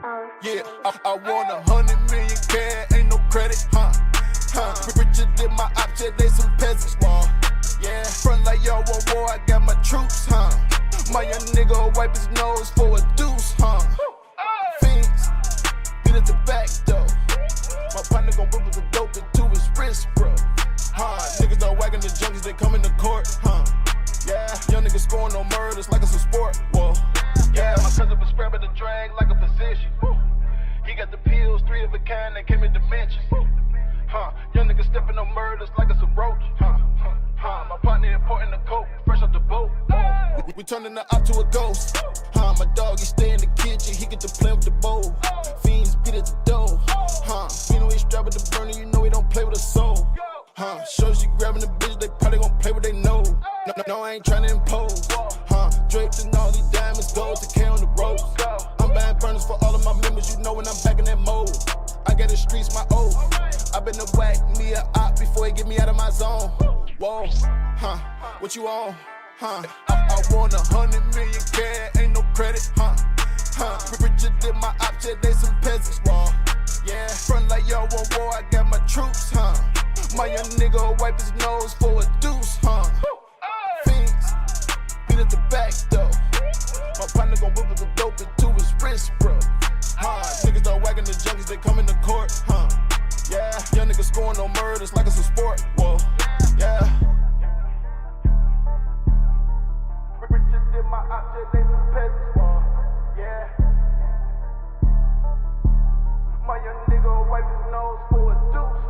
Yeah, I want 100 million cash, ain't no credit, richer than my ops, yeah, they some peasants, yeah, front like y'all want war, I got my troops, my young nigga will wipe his nose for a deuce, fiends, beat at the back door, my partner gon' whip with the dope into his wrist, bro, niggas don't wagging the junkies, they come in the court, yeah, young niggas scoring no murders like it's a sport, whoa, yeah, my cousin was grabbing the drag like a physician, he got the pills, 3 of a kind that came in dimensions, young niggas stepping on murders like it's a roach, my partner importing the coke, fresh off the boat, we turning the op to a ghost, my dog, he stay in the kitchen, he get to play with the bowl, fiends beat at the door, you know he strapped with the burner, you know he don't play with a soul, show she grabbing the bitch, they probably gon' play what they know, no, I ain't tryna impose, drapes and all these diamonds, gold to K on the road, I'm buying burners for all of my members, you know when I'm back in that mode, I got the streets my oath, I been to whack me a op before he get me out of my zone, whoa, what you on, I want 100 million cash, ain't no credit, richer than my ops, yeah, they some peasants, yeah, front like y'all want war, I got my troops, my young nigga will wipe his nose for a deuce, fiends, beat at the back door, my partner gon' whip with the dope into his wrist, bro, niggas don't wagging the junkies, they come in the court, yeah, young niggas scoring no murders like it's a sport, whoa, yeah. Richer than my ops, yeah, they some peasants, yeah. My young nigga will wipe his nose for a deuce,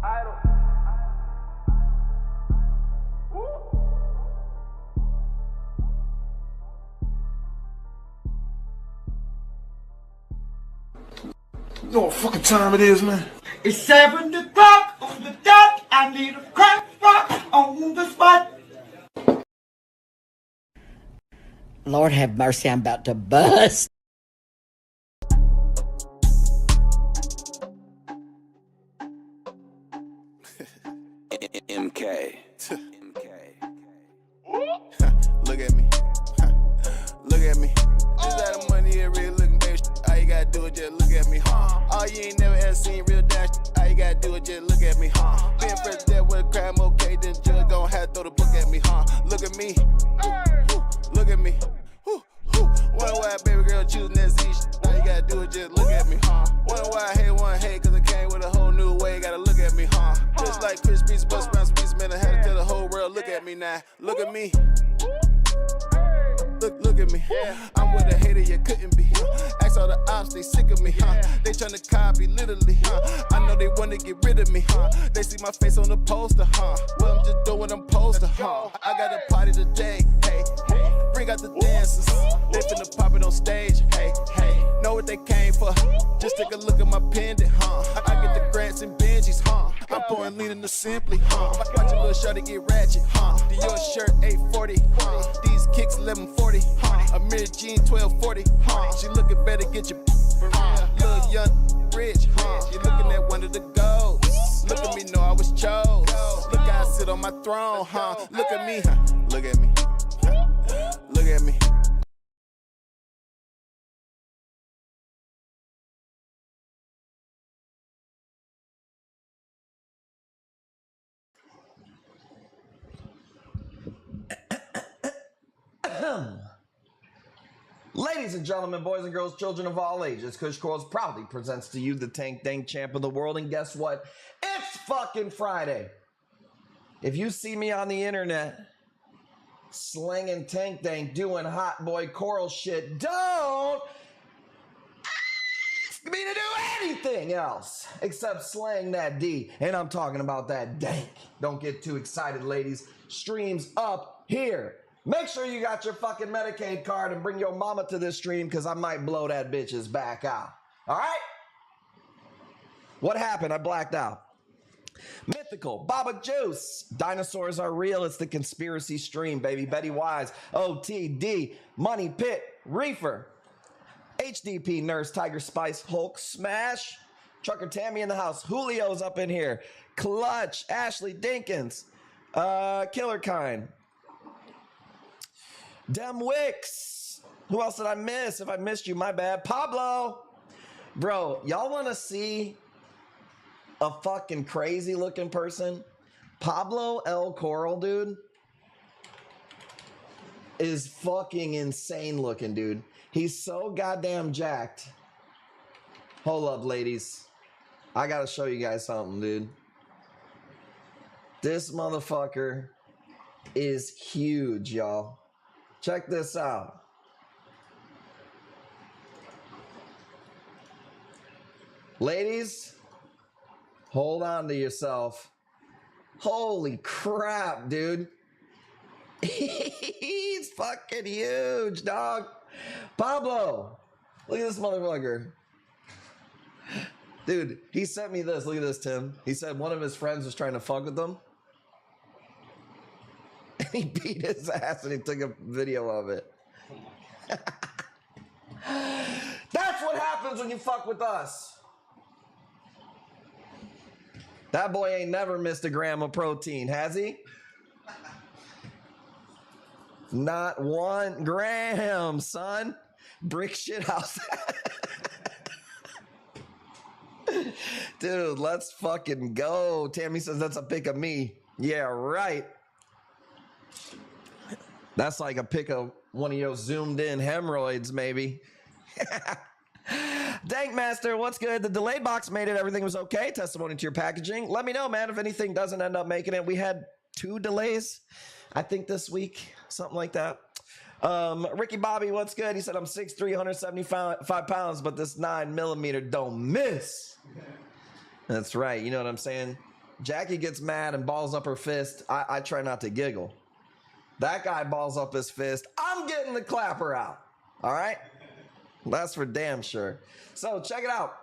Idol. You know what fucking time it is, man? It's 7 o'clock on the dot. I need a crack rock on the spot. Lord have mercy, I'm about to bust. MK. Look at me. Look at me. Is that the money here really looking, baby? All you gotta do is just look at me, Oh, you ain't never ever seen real dash. All you gotta do is just look at me, Being president with a crime, okay, then judge gon' have to throw the book at me, Look at me. Look at me. Wonder why baby girl choosing that Z shit. All you gotta do is just look at me, Wonder why I hate, cause I came with a whole new way. Gotta look at me, Just like Chris Breeze, bust around some pieces, man. I had to tell the whole world, look at me now. Look at me. Look at me. I'm with a hater you couldn't be. Ask all the ops, they sick of me. They tryna copy literally. I know they wanna get rid of me. They see my face on the poster. Well, I'm just doing what I'm supposed to. I got a party today. Hey, bring out the dancers. They finna pop it on stage. Hey, know what they came for. Just take a look at my pendant. I get the grants and Benjis. I'm pouring lean in the simply. Watch a little shorty get ratchet. Dior shirt 840. These kicks 1140. A mirror jean 1240. She looking better, get your little young rich. You looking at one of the goals. Look at me, know I was chose. Look how I sit on my throne. Look at me. Look at me. Look at me. Ladies and gentlemen, boys and girls, children of all ages, Kush Corals proudly presents to you the Tank Dank champ of the world. And guess what? It's fucking Friday. If you see me on the internet slinging Tank Dank, doing hot boy coral shit, don't ask me to do anything else except slang that D. And I'm talking about that dank. Don't get too excited, ladies. Streams up here. Make sure you got your fucking Medicaid card and bring your mama to this stream because I might blow that bitch's back out. All right? What happened? I blacked out. Mythical, Baba Juice, Dinosaurs Are Real, it's the conspiracy stream, baby. Betty Wise, OTD, Money Pit, Reefer, HDP, Nurse, Tiger Spice, Hulk, Smash, Trucker Tammy in the house, Julio's up in here, Clutch, Ashley Dinkins, Killer Kind, Dem Wicks. Who else did I miss? If I missed you, my bad. Pablo. Bro, y'all want to see a fucking crazy looking person? Pablo L. Coral, dude, is fucking insane looking, dude. He's so goddamn jacked. Hold up, ladies. I gotta show you guys something, dude. This motherfucker is huge, y'all. Check this out. Ladies, hold on to yourself. Holy crap, dude. He's fucking huge, dog. Pablo, look at this motherfucker. Dude, he sent me this. Look at this, Tim. He said one of his friends was trying to fuck with him. And he beat his ass and he took a video of it. That's what happens when you fuck with us. That boy ain't never missed a gram of protein, has he? Not 1 gram, son. Brick shit house. Dude, let's fucking go. Tammy says that's a pic of me. Yeah, right. That's like a pic of one of your zoomed in hemorrhoids, maybe. Dank Master, what's good? The delayed box made it. Everything was okay. Testimony to your packaging. Let me know, man, if anything doesn't end up making it. We had 2 delays, I think, this week. Something like that. Ricky Bobby, what's good? He said, I'm 6'3", 175 pounds, but this 9mm don't miss. That's right. You know what I'm saying? Jackie gets mad and balls up her fist. I try not to giggle. That guy balls up his fist. I'm getting the clapper out. All right? That's for damn sure. So check it out.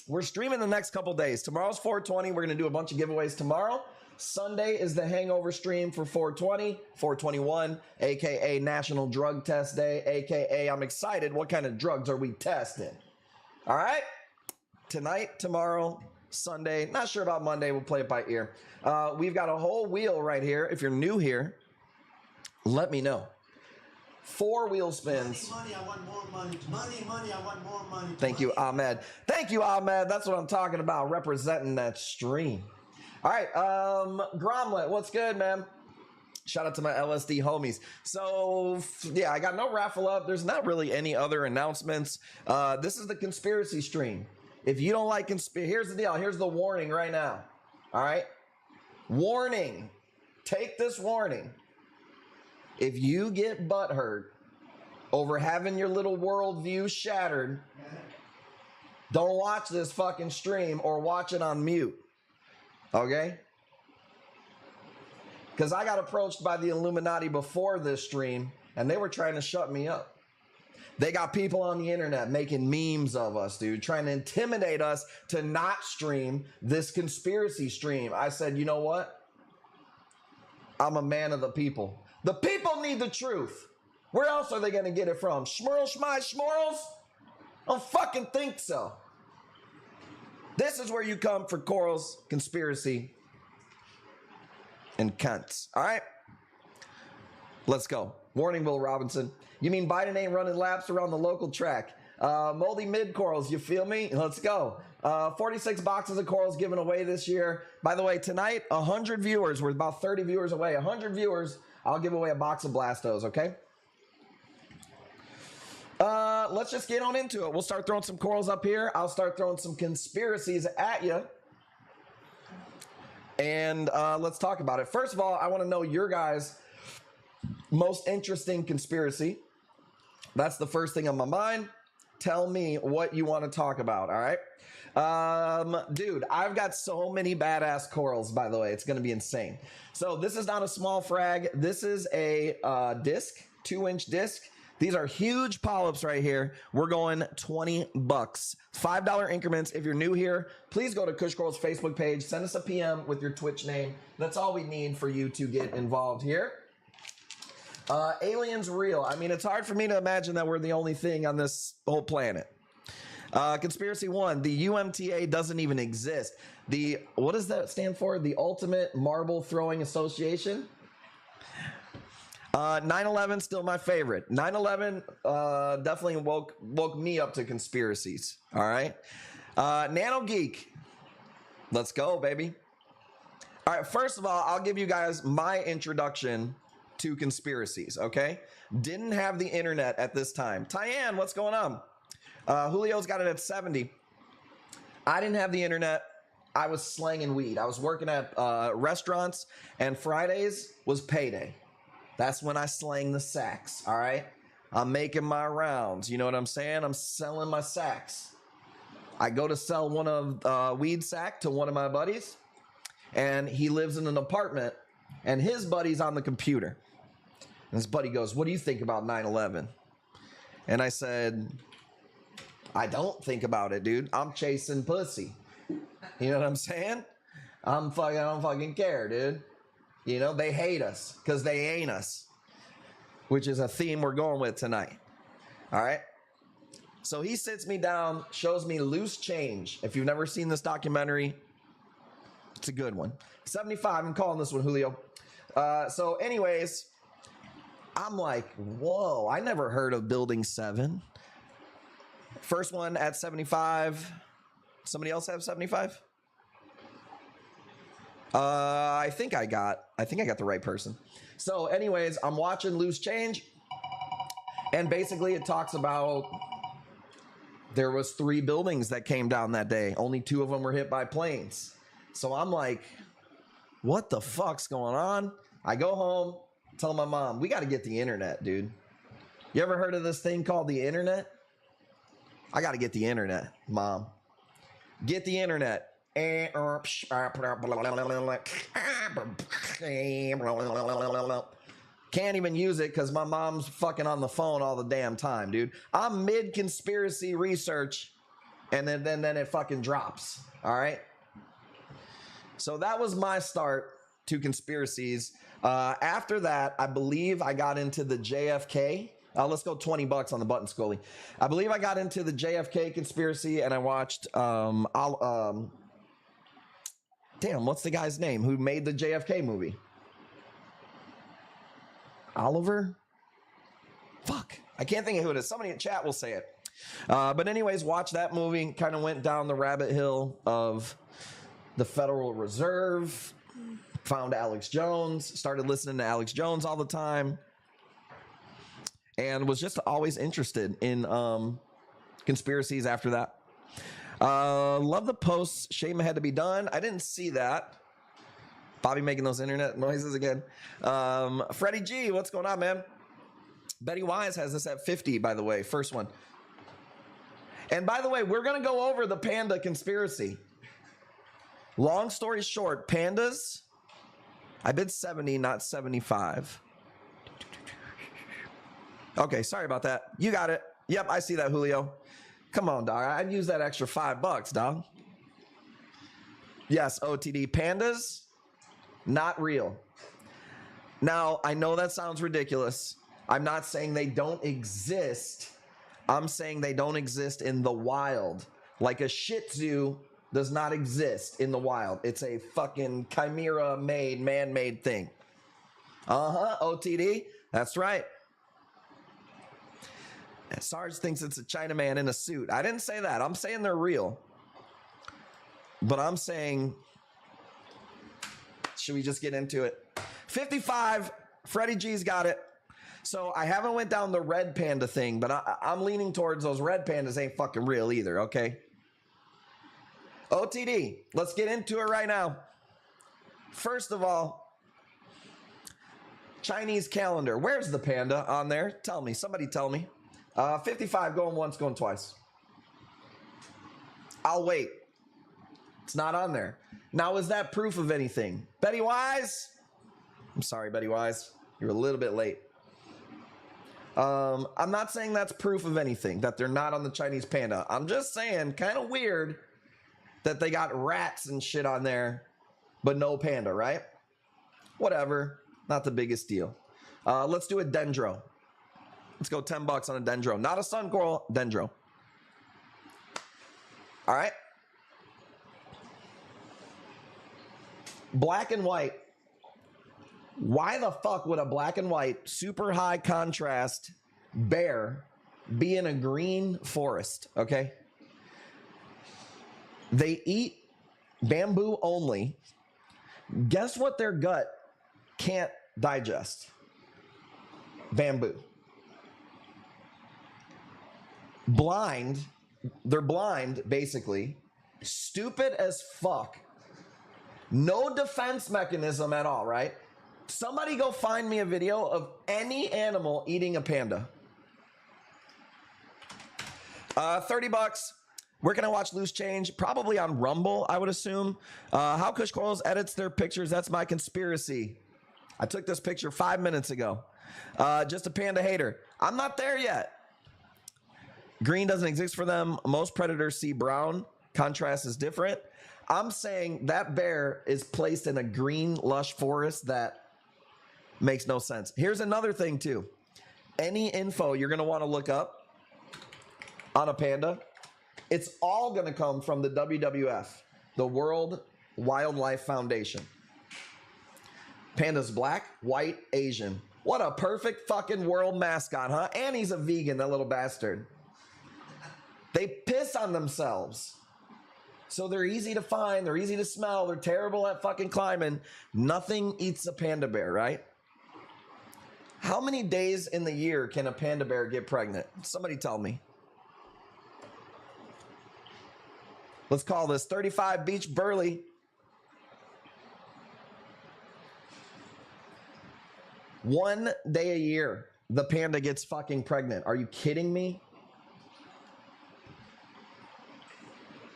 We're streaming the next couple days. Tomorrow's 420. We're going to do a bunch of giveaways tomorrow. Sunday is the hangover stream for 420, 421, aka National Drug Test Day, aka I'm excited. What kind of drugs are we testing? All right? Tonight, tomorrow, Sunday. Not sure about Monday. We'll play it by ear. We've got a whole wheel right here. If you're new here, let me know. 4 wheel spins. Money, I want more money. Money, I want more money. Thank you, Ahmed. Thank you, Ahmed. That's what I'm talking about, representing that stream. All right, Gromlet, what's good, man? Shout out to my LSD homies. So, yeah, I got no raffle up. There's not really any other announcements. This is the conspiracy stream. If you don't like conspiracy, here's the deal. Here's the warning right now. All right? Warning. Take this warning. If you get butthurt over having your little worldview shattered, don't watch this fucking stream or watch it on mute. Okay? Because I got approached by the Illuminati before this stream, and they were trying to shut me up. They got people on the internet making memes of us, dude, trying to intimidate us to not stream this conspiracy stream. I said, you know what? I'm a man of the people. The people need the truth. Where else are they going to get it from? Schmurl, schmy, schmorls? I don't fucking think so. This is where you come for Coral's conspiracy and cunts. All right? Let's go. Warning, Will Robinson. You mean Biden ain't running laps around the local track? Moldy mid corals, you feel me? Let's go. 46 boxes of corals given away this year. By the way, tonight, 100 viewers. We're about 30 viewers away. 100 viewers. I'll give away a box of Blastos, okay? Let's just get on into it. We'll start throwing some corals up here. I'll start throwing some conspiracies at you. And let's talk about it. First of all, I want to know your guys' most interesting conspiracy. That's the first thing on my mind. Tell me what you want to talk about, all right? Dude, I've got so many badass corals, by the way. It's going to be insane. So this is not a small frag. This is a disc, 2-inch disc. These are huge polyps right here. We're going $20. $5 increments. If you're new here, please go to Kush Coral's Facebook page. Send us a PM with your Twitch name. That's all we need for you to get involved here. Aliens real. I mean, it's hard for me to imagine that we're the only thing on this whole planet. Conspiracy 1, the UMTA doesn't even exist. What does that stand for? The Ultimate Marble Throwing Association? 9/11 still my favorite. 9/11 definitely woke me up to conspiracies. All right. Nano Geek. Let's go, baby. All right. First of all, I'll give you guys my introduction to conspiracies. Okay. Didn't have the internet at this time. Tyann, what's going on? Julio's got it at 70. I didn't have the internet. I was slanging weed. I was working at restaurants, and Fridays was payday. That's when I slang the sacks, all right? I'm making my rounds. You know what I'm saying? I'm selling my sacks. I go to sell one of weed sack to one of my buddies, and he lives in an apartment, and his buddy's on the computer. And his buddy goes, "What do you think about 9/11?" And I said, "I don't think about it, dude. I'm chasing pussy." You know what I'm saying? I don't fucking care, dude. You know, they hate us because they ain't us, which is a theme we're going with tonight. All right. So he sits me down, shows me Loose Change. If you've never seen this documentary, it's a good one. 75, I'm calling this one, Julio. So anyways, I'm like, whoa, I never heard of Building 7. First one at 75. Somebody else have 75? I think I got the right person. So anyways, I'm watching Loose Change, and basically it talks about there was 3 buildings that came down that day. Only 2 of them were hit by planes. So I'm like, what the fuck's going on? I go home, tell my mom, we got to get the internet, dude. You ever heard of this thing called the internet? I got to get the internet, Mom. Get the internet. Can't even use it because my mom's fucking on the phone all the damn time, dude. I'm mid conspiracy research, and then it fucking drops. All right. So that was my start to conspiracies. After that, I believe I got into the JFK. Let's go $20 on the button, Scully. I believe I got into the JFK conspiracy, and I watched damn, what's the guy's name who made the JFK movie? Oliver? Fuck. I can't think of who it is. Somebody in chat will say it. But anyways, watch that movie. Kind of went down the rabbit hill of the Federal Reserve. Found Alex Jones. Started listening to Alex Jones all the time. And was just always interested in conspiracies after that. Love the posts. Shame it had to be done. I didn't see that. Bobby making those internet noises again. Freddie G, what's going on, man? Betty Wise has this at 50, by the way. First one. And by the way, we're going to go over the panda conspiracy. Long story short, pandas, I bid 70, not 75. Okay, sorry about that. You got it. Yep, I see that, Julio. Come on, dog. I'd use that extra $5, dog. Yes, OTD. Pandas, not real. Now, I know that sounds ridiculous. I'm not saying they don't exist. I'm saying they don't exist in the wild. Like a Shih Tzu does not exist in the wild. It's a fucking chimera-made, man-made thing. OTD. That's right. Sarge thinks it's a Chinaman in a suit. I didn't say that. I'm saying they're real. But I'm saying, should we just get into it? 55, Freddie G's got it. So I haven't went down the red panda thing, but I'm leaning towards those red pandas ain't fucking real either, okay? OTD, let's get into it right now. First of all, Chinese calendar. Where's the panda on there? Tell me. Somebody tell me. 55, going once, going twice. I'll wait. It's not on there. Now, is that proof of anything? Betty Wise? I'm sorry, Betty Wise. You're a little bit late. I'm not saying that's proof of anything, that they're not on the Chinese panda. I'm just saying, kind of weird that they got rats and shit on there, but no panda, right? Whatever. Not the biggest deal. Let's do a dendro. Let's go $10 on a dendro. Not a sun coral, dendro. All right. Black and white. Why the fuck would a black and white, super high contrast bear be in a green forest? Okay. They eat bamboo only. Guess what their gut can't digest? Bamboo. Blind. They're blind, basically. Stupid as fuck. No defense mechanism at all, right? Somebody go find me a video of any animal eating a panda. 30 bucks. Where can I watch Loose Change? Probably on Rumble, I would assume. How Kush Coils edits their pictures. That's my conspiracy. I took this picture 5 minutes ago. Just a panda hater. I'm not there yet. Green doesn't exist for them. Most predators see brown. Contrast is different. I'm saying that bear is placed in a green, lush forest that makes no sense. Here's another thing, too. Any info you're going to want to look up on a panda, it's all going to come from the WWF, the World Wildlife Foundation. Panda's black, white, Asian. What a perfect fucking world mascot, huh? And he's a vegan, that little bastard. They piss on themselves. So they're easy to find, they're easy to smell, they're terrible at fucking climbing. Nothing eats a panda bear, right? How many days in the year can a panda bear get pregnant? Somebody tell me. Let's call this 35 Beach Burley. One day a year, the panda gets fucking pregnant. Are you kidding me?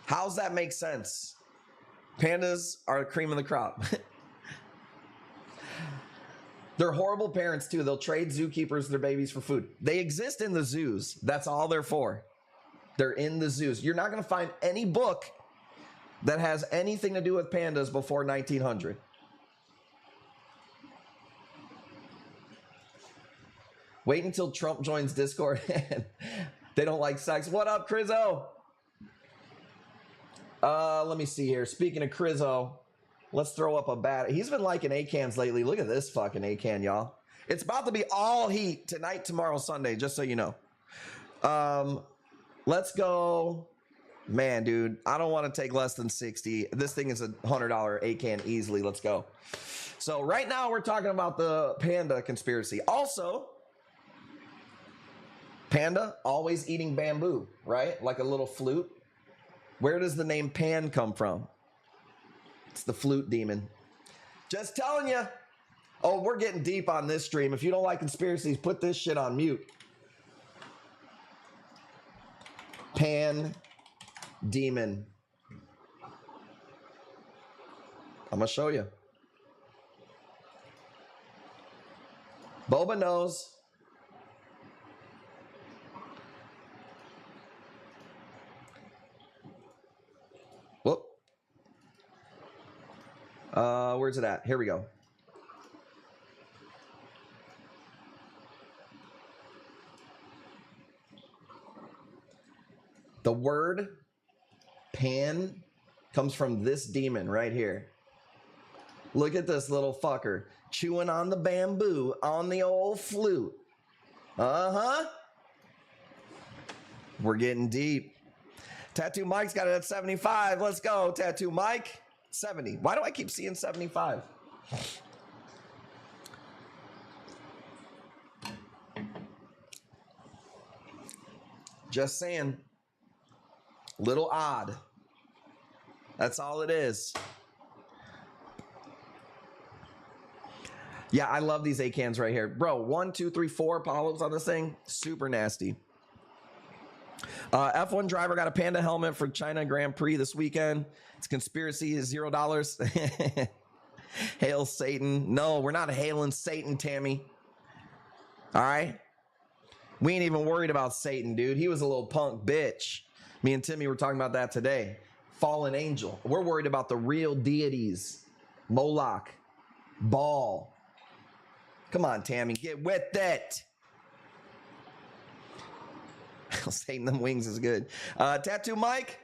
How's that make sense? Pandas are the cream of the crop. They're horrible parents too. They'll trade zookeepers their babies for food. They exist in the zoos. That's all they're for. They're in the zoos. You're not going to find any book that has anything to do with pandas before 1900. Wait until Trump joins Discord. They don't like sex. What up, Crizzo? Let me see here. Speaking of Crizzo, let's throw up a bat. He's been liking ACANs lately. Look at this fucking ACAN, y'all. It's about to be all heat tonight, tomorrow, Sunday, just so you know. Let's go. Man, dude, I don't want to take less than 60. This thing is a $100 ACAN easily. Let's go. So right now we're talking about the panda conspiracy. Also, panda always eating bamboo, right? Like a little flute. Where does the name Pan come from? It's the flute demon. Just telling you. Oh, we're getting deep on this stream. If you don't like conspiracies, put this shit on mute. Pan demon. I'm going to show you. Boba knows. Whoop. Where's it at? Here we go. The word pan comes from this demon right here. Look at this little fucker chewing on the bamboo on the old flute. Uh-huh. We're getting deep. Tattoo Mike's got it at 75. Let's go, Tattoo Mike. 70. Why do I keep seeing 75? Just saying. Little odd. That's all it is. Yeah, I love these ACANs right here. Bro, 1, 2, 3, 4 polyps on this thing. Super nasty. F1 driver got a panda helmet for China Grand Prix this weekend. It's conspiracy is $0. Hail Satan. No, we're not hailing Satan, Tammy. All right? We ain't even worried about Satan, dude. He was a little punk bitch. Me and Timmy were talking about that today. Fallen angel. We're worried about the real deities. Moloch. Baal. Come on, Tammy. Get with it. Satan them wings is good. Tattoo Mike.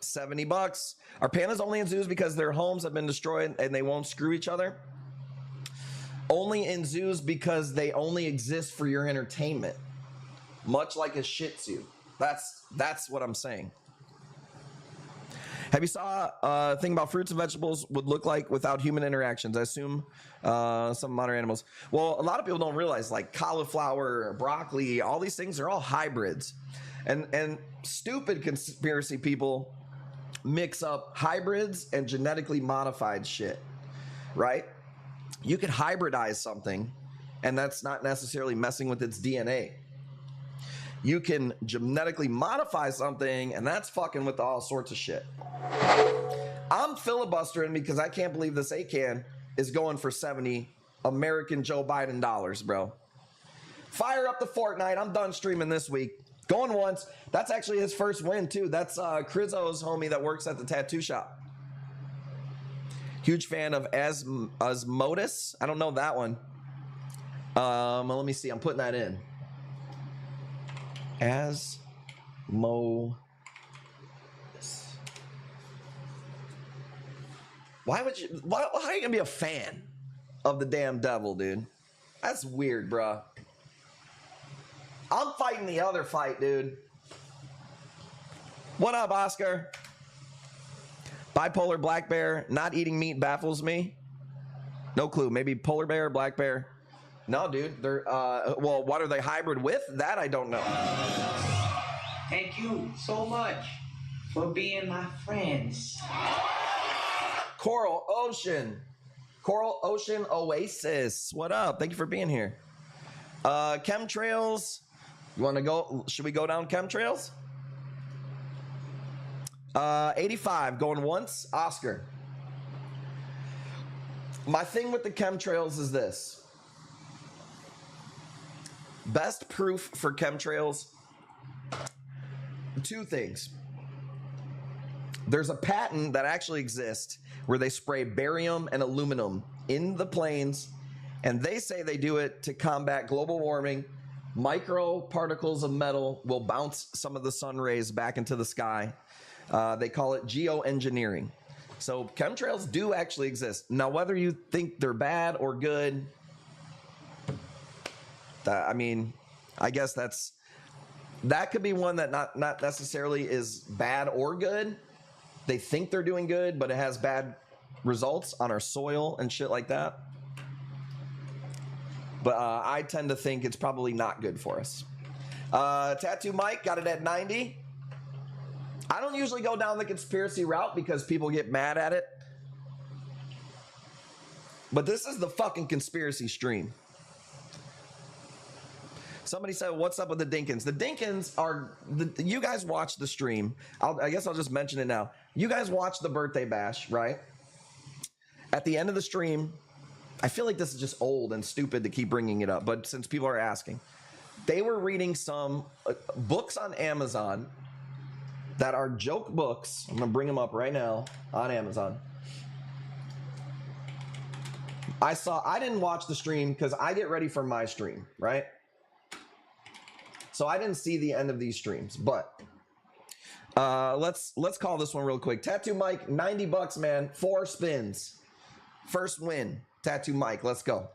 70 bucks. Are pandas only in zoos because their homes have been destroyed and they won't screw each other? Only in zoos because they only exist for your entertainment. Much like a Shih Tzu. That's what I'm saying. Have you saw a thing about fruits and vegetables would look like without human interactions? I assume some modern animals. Well, a lot of people don't realize like cauliflower, broccoli, all these things are all hybrids. And stupid conspiracy people mix up hybrids and genetically modified shit, right? You could hybridize something and that's not necessarily messing with its DNA. You can genetically modify something and that's fucking with all sorts of shit. I'm filibustering because I can't believe this ACAN is going for 70 American Joe Biden dollars, bro. Fire up the Fortnite. I'm done streaming this week. Going once. That's actually his first win, too. That's Crizzo's homie that works at the tattoo shop. Huge fan of Osmotis. I don't know that one. Let me see. I'm putting that in. Asmo. Why are you gonna be a fan of the damn devil, dude? That's weird, bro. I'm fighting the other fight, dude. What up, Oscar? Bipolar black bear, not eating meat baffles me. No clue. Maybe polar bear, black bear. No, dude. They're well, what are they hybrid with? That I don't know. Thank you so much for being my friends. Coral Ocean Oasis. What up? Thank you for being here. Chemtrails. You want to go? Should we go down chemtrails? 85 going once. Oscar. My thing with the chemtrails is this. Best proof for chemtrails. Two things. There's a patent that actually exists where they spray barium and aluminum in the planes, and they say they do it to combat global warming. Micro particles of metal will bounce some of the sun rays back into the sky. They call it geoengineering. So chemtrails do actually exist. Now, whether you think they're bad or good, I mean, I guess that could be one that not necessarily is bad or good. They think they're doing good, but it has bad results on our soil and shit like that. But I tend to think it's probably not good for us. Tattoo Mike got it at 90. I don't usually go down the conspiracy route because people get mad at it. But this is the fucking conspiracy stream. Somebody said, what's up with the Dinkins? The Dinkins are, you guys watch the stream. I guess I'll just mention it now. You guys watch the birthday bash, right? At the end of the stream, I feel like this is just old and stupid to keep bringing it up, but since people are asking, they were reading some books on Amazon that are joke books. I'm going to bring them up right now on Amazon. I didn't watch the stream because I get ready for my stream, right? So I didn't see the end of these streams, but let's call this one real quick. Tattoo Mike, 90 bucks, man. 4 spins. First win. Tattoo Mike, let's go.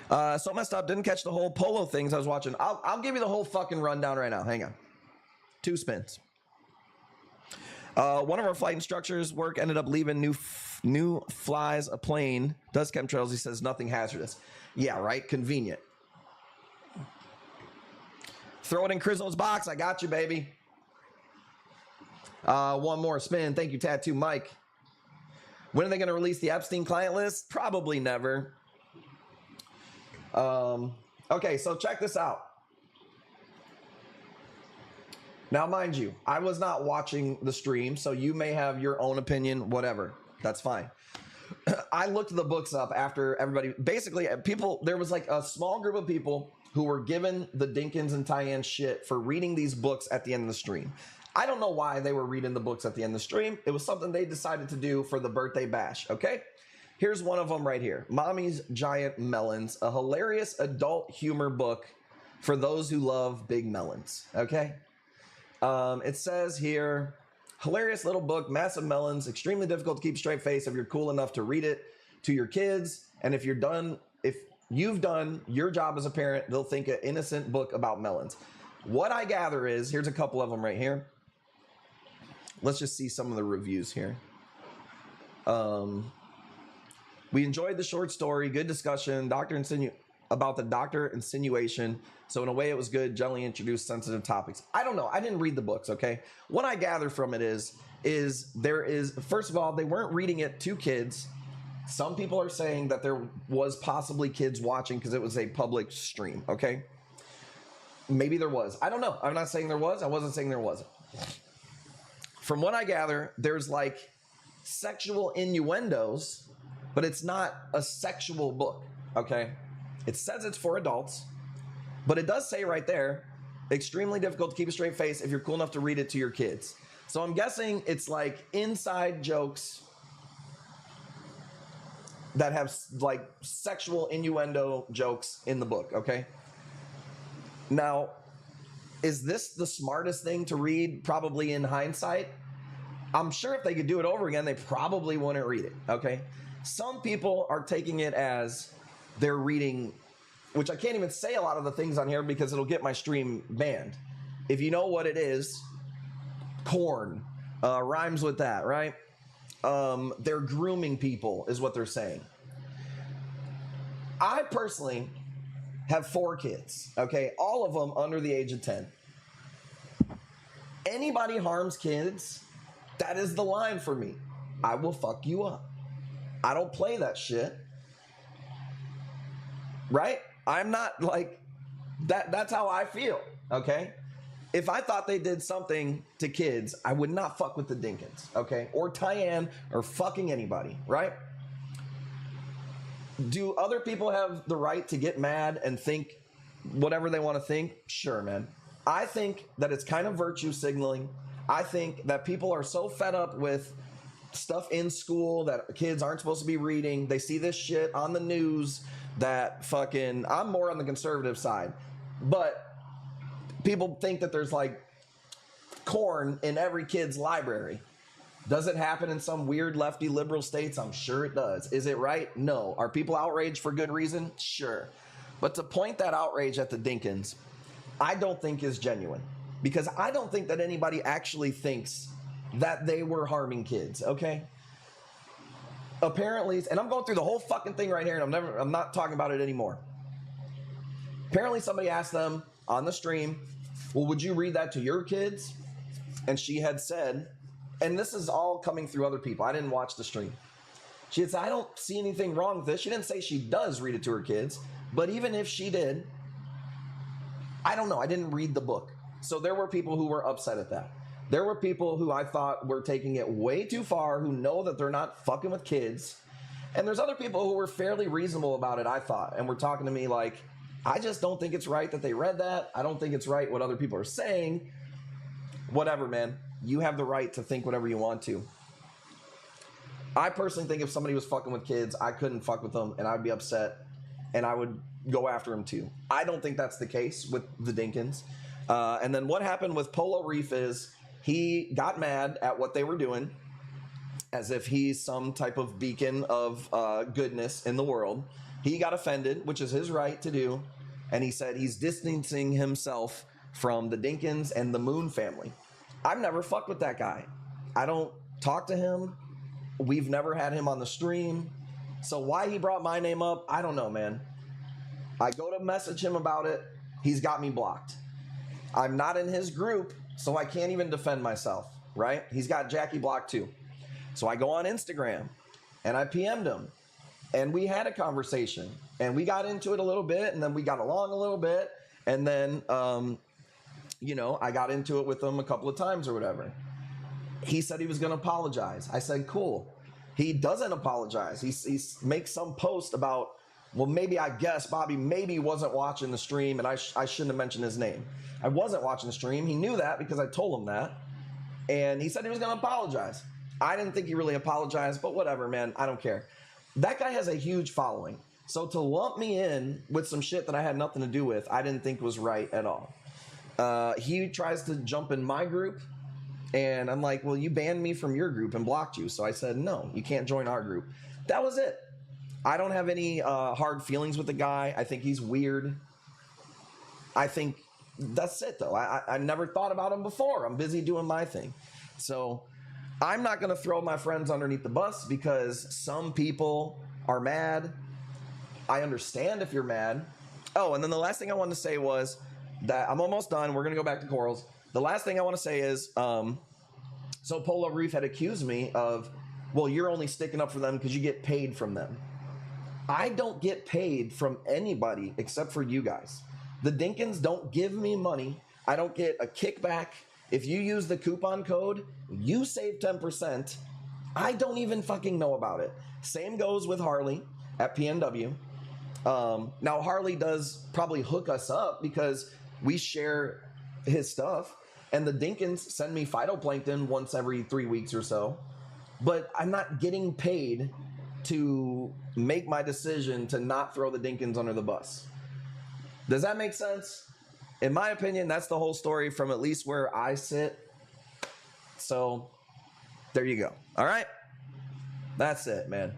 So messed up. Didn't catch the whole polo things I was watching. I'll give you the whole fucking rundown right now. Hang on. 2 spins. One of our flight instructors work ended up leaving new flies a plane. Does chemtrails. He says nothing hazardous. Yeah, right? Convenient. Throw it in Crizzo's box. I got you, baby. One more spin. Thank you, Tattoo Mike. When are they going to release the Epstein client list? Probably never. Okay, so check this out. Now, mind you, I was not watching the stream, so you may have your own opinion, whatever. That's fine. I looked the books up after everybody, basically there was like a small group of people who were given the Dinkins and Tyann shit for reading these books at the end of the stream. I don't know why they were reading the books at the end of the stream. It was something they decided to do for the birthday bash, okay? Here's one of them right here. Mommy's Giant Melons, a hilarious adult humor book for those who love big melons, okay? It says here, Hilarious little book, massive melons, extremely difficult to keep straight face if you're cool enough to read it to your kids. And if you've done your job as a parent, they'll think an innocent book about melons. What I gather is, here's a couple of them right here. Let's just see some of the reviews here. We enjoyed the short story, good discussion, about the doctor insinuation. So in a way it was good, gently introduced sensitive topics. I don't know, I didn't read the books, okay? What I gather from it is first of all, they weren't reading it to kids. Some people are saying that there was possibly kids watching because it was a public stream, okay? Maybe there was, I don't know. I'm not saying there was, I wasn't saying there wasn't. From what I gather, there's like sexual innuendos, but it's not a sexual book, okay? It says it's for adults, but it does say right there, extremely difficult to keep a straight face if you're cool enough to read it to your kids. So I'm guessing it's like inside jokes that have like sexual innuendo jokes in the book, okay? Now, is this the smartest thing to read? Probably in hindsight. I'm sure if they could do it over again, they probably wouldn't read it, okay? Some people are taking it as they're reading, which I can't even say a lot of the things on here because it'll get my stream banned. If you know what it is, corn, rhymes with that, right? They're grooming people is what they're saying. I personally have 4 kids, okay? All of them under the age of 10. Anybody harms kids, that is the line for me. I will fuck you up. I don't play that shit. Right? I'm not like that. That's how I feel. Okay. If I thought they did something to kids, I would not fuck with the Dinkins. Okay. Or Tyann or fucking anybody. Right? Do other people have the right to get mad and think whatever they want to think? Sure, man. I think that it's kind of virtue signaling. I think that people are so fed up with stuff in school that kids aren't supposed to be reading. They see this shit on the news that fucking, I'm more on the conservative side, but people think that there's like corn in every kid's library. Does it happen in some weird lefty liberal states? I'm sure it does. Is it right? No. Are people outraged for good reason? Sure. But to point that outrage at the Dinkins, I don't think is genuine, because I don't think that anybody actually thinks that they were harming kids, okay? Apparently, and I'm going through the whole fucking thing right here, and I'm not talking about it anymore. Apparently somebody asked them on the stream, well, would you read that to your kids? And she had said, and this is all coming through other people, I didn't watch the stream. She had said, I don't see anything wrong with this. She didn't say she does read it to her kids, but even if she did, I don't know, I didn't read the book. So there were people who were upset at that. There were people who I thought were taking it way too far, who know that they're not fucking with kids. And there's other people who were fairly reasonable about it, I thought, and were talking to me like, I just don't think it's right that they read that. I don't think it's right what other people are saying. Whatever, man. You have the right to think whatever you want to. I personally think if somebody was fucking with kids, I couldn't fuck with them, and I'd be upset, and I would go after them too. I don't think that's the case with the Dinkins. And then what happened with Polo Reef is he got mad at what they were doing, as if he's some type of beacon of goodness in the world. He got offended, which is his right to do, and he said he's distancing himself from the Dinkins and the Moon family. I've never fucked with that guy. I don't talk to him. We've never had him on the stream. So why he brought my name up, I don't know, man. I go to message him about it. He's got me blocked. I'm not in his group, so I can't even defend myself, right? He's got Jackie blocked too. So I go on Instagram and I PM'd him, and we had a conversation, and we got into it a little bit, and then we got along a little bit, and then, you know, I got into it with him a couple of times or whatever. He said he was going to apologize. I said, cool. He doesn't apologize. He makes some post about, well, maybe I guess Bobby maybe wasn't watching the stream, and I shouldn't have mentioned his name. I wasn't watching the stream. He knew that because I told him that. And he said he was going to apologize. I didn't think he really apologized, but whatever, man. I don't care. That guy has a huge following. So to lump me in with some shit that I had nothing to do with, I didn't think was right at all. He tries to jump in my group. And I'm like, well, you banned me from your group and blocked you. So I said, no, you can't join our group. That was it. I don't have any hard feelings with the guy. I think he's weird. I think that's it, though. I never thought about him before. I'm busy doing my thing. So I'm not going to throw my friends underneath the bus because some people are mad. I understand if you're mad. Oh, and then the last thing I wanted to say was that I'm almost done. We're going to go back to corals. The last thing I want to say is, so Polo Reef had accused me of, well, you're only sticking up for them because you get paid from them. I don't get paid from anybody except for you guys. The Dinkins don't give me money. I don't get a kickback. If you use the coupon code, you save 10%. I don't even fucking know about it. Same goes with Harley at PNW. Now, Harley does probably hook us up because we share his stuff. And the Dinkins send me phytoplankton once every 3 weeks or so. But I'm not getting paid to make my decision to not throw the Dinkins under the bus. Does that make sense? In my opinion, that's the whole story from at least where I sit. So there you go. All right. That's it, man.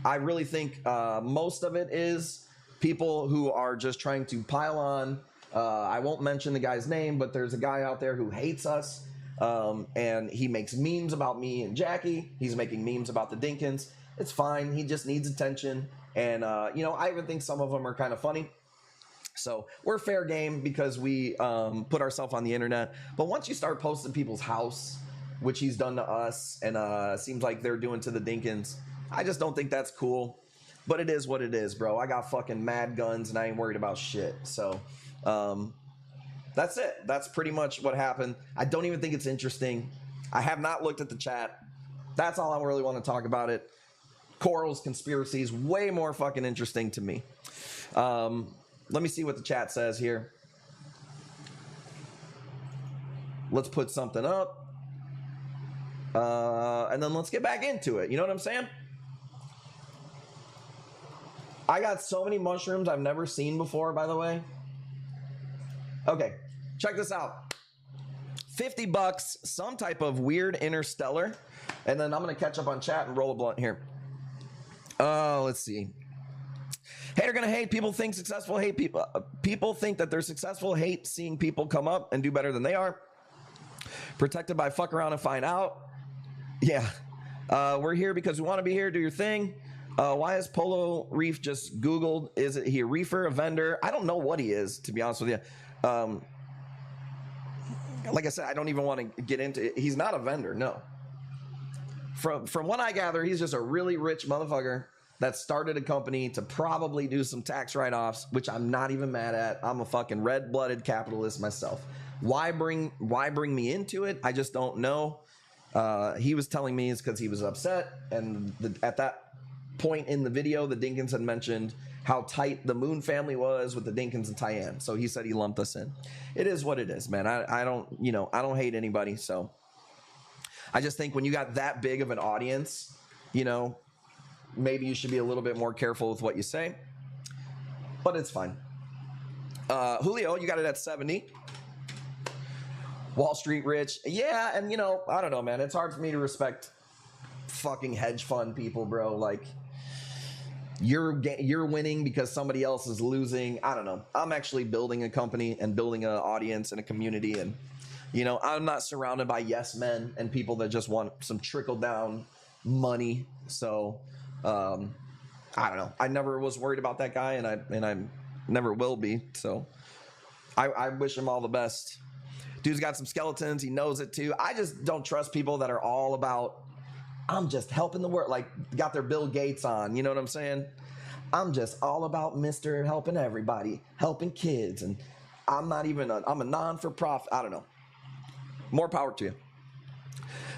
I really think most of it is people who are just trying to pile on. I won't mention the guy's name, but there's a guy out there who hates us. And he makes memes about me and Jackie. He's making memes about the Dinkins. It's fine. He just needs attention. And, I even think some of them are kind of funny. So we're fair game because we put ourselves on the internet. But once you start posting people's house, which he's done to us, and seems like they're doing to the Dinkins, I just don't think that's cool. But it is what it is, bro. I got fucking mad guns and I ain't worried about shit. So that's it. That's pretty much what happened. I don't even think it's interesting. I have not looked at the chat. That's all I really want to talk about it. Coral's conspiracy is way more fucking interesting to me. Let me see what the chat says here. Let's put something up. And then let's get back into it. You know what I'm saying? I got so many mushrooms I've never seen before, by the way. Okay, check this out. $50, some type of weird interstellar. And then I'm going to catch up on chat and roll a blunt here. Let's see. Hater gonna hate. People think successful hate people. People think that they're successful, hate seeing people come up and do better than they are. Protected by fuck around and find out. Yeah. We're here because we want to be here. Do your thing. Why is Polo Reef just Googled? Is it he a reefer, a vendor? I don't know what he is, to be honest with you. Like I said, I don't even want to get into it. He's not a vendor, no. From what I gather, he's just a really rich motherfucker that started a company to probably do some tax write-offs, which I'm not even mad at. I'm a fucking red-blooded capitalist myself. Why bring me into it? I just don't know. He was telling me it's because he was upset, and at that point in the video, the Dinkins had mentioned how tight the Moon family was with the Dinkins and Tyann. So he said he lumped us in. It is what it is, man. I don't hate anybody. So I just think when you got that big of an audience, maybe you should be a little bit more careful with what you say, but it's fine. Julio, you got it at 70. Wall Street rich. Yeah, and I don't know, man. It's hard for me to respect fucking hedge fund people, bro. Like, you're winning because somebody else is losing. I don't know. I'm actually building a company and building an audience and a community, and I'm not surrounded by yes men and people that just want some trickle down money. So I don't know. I never was worried about that guy, and I never will be. So I wish him all the best. Dude's got some skeletons. He knows it too. I just don't trust people that are all about, I'm just helping the world, like got their Bill Gates on. You know what I'm saying? I'm just all about Mr. helping everybody, helping kids, and I'm a non-for-profit. I don't know. More power to you.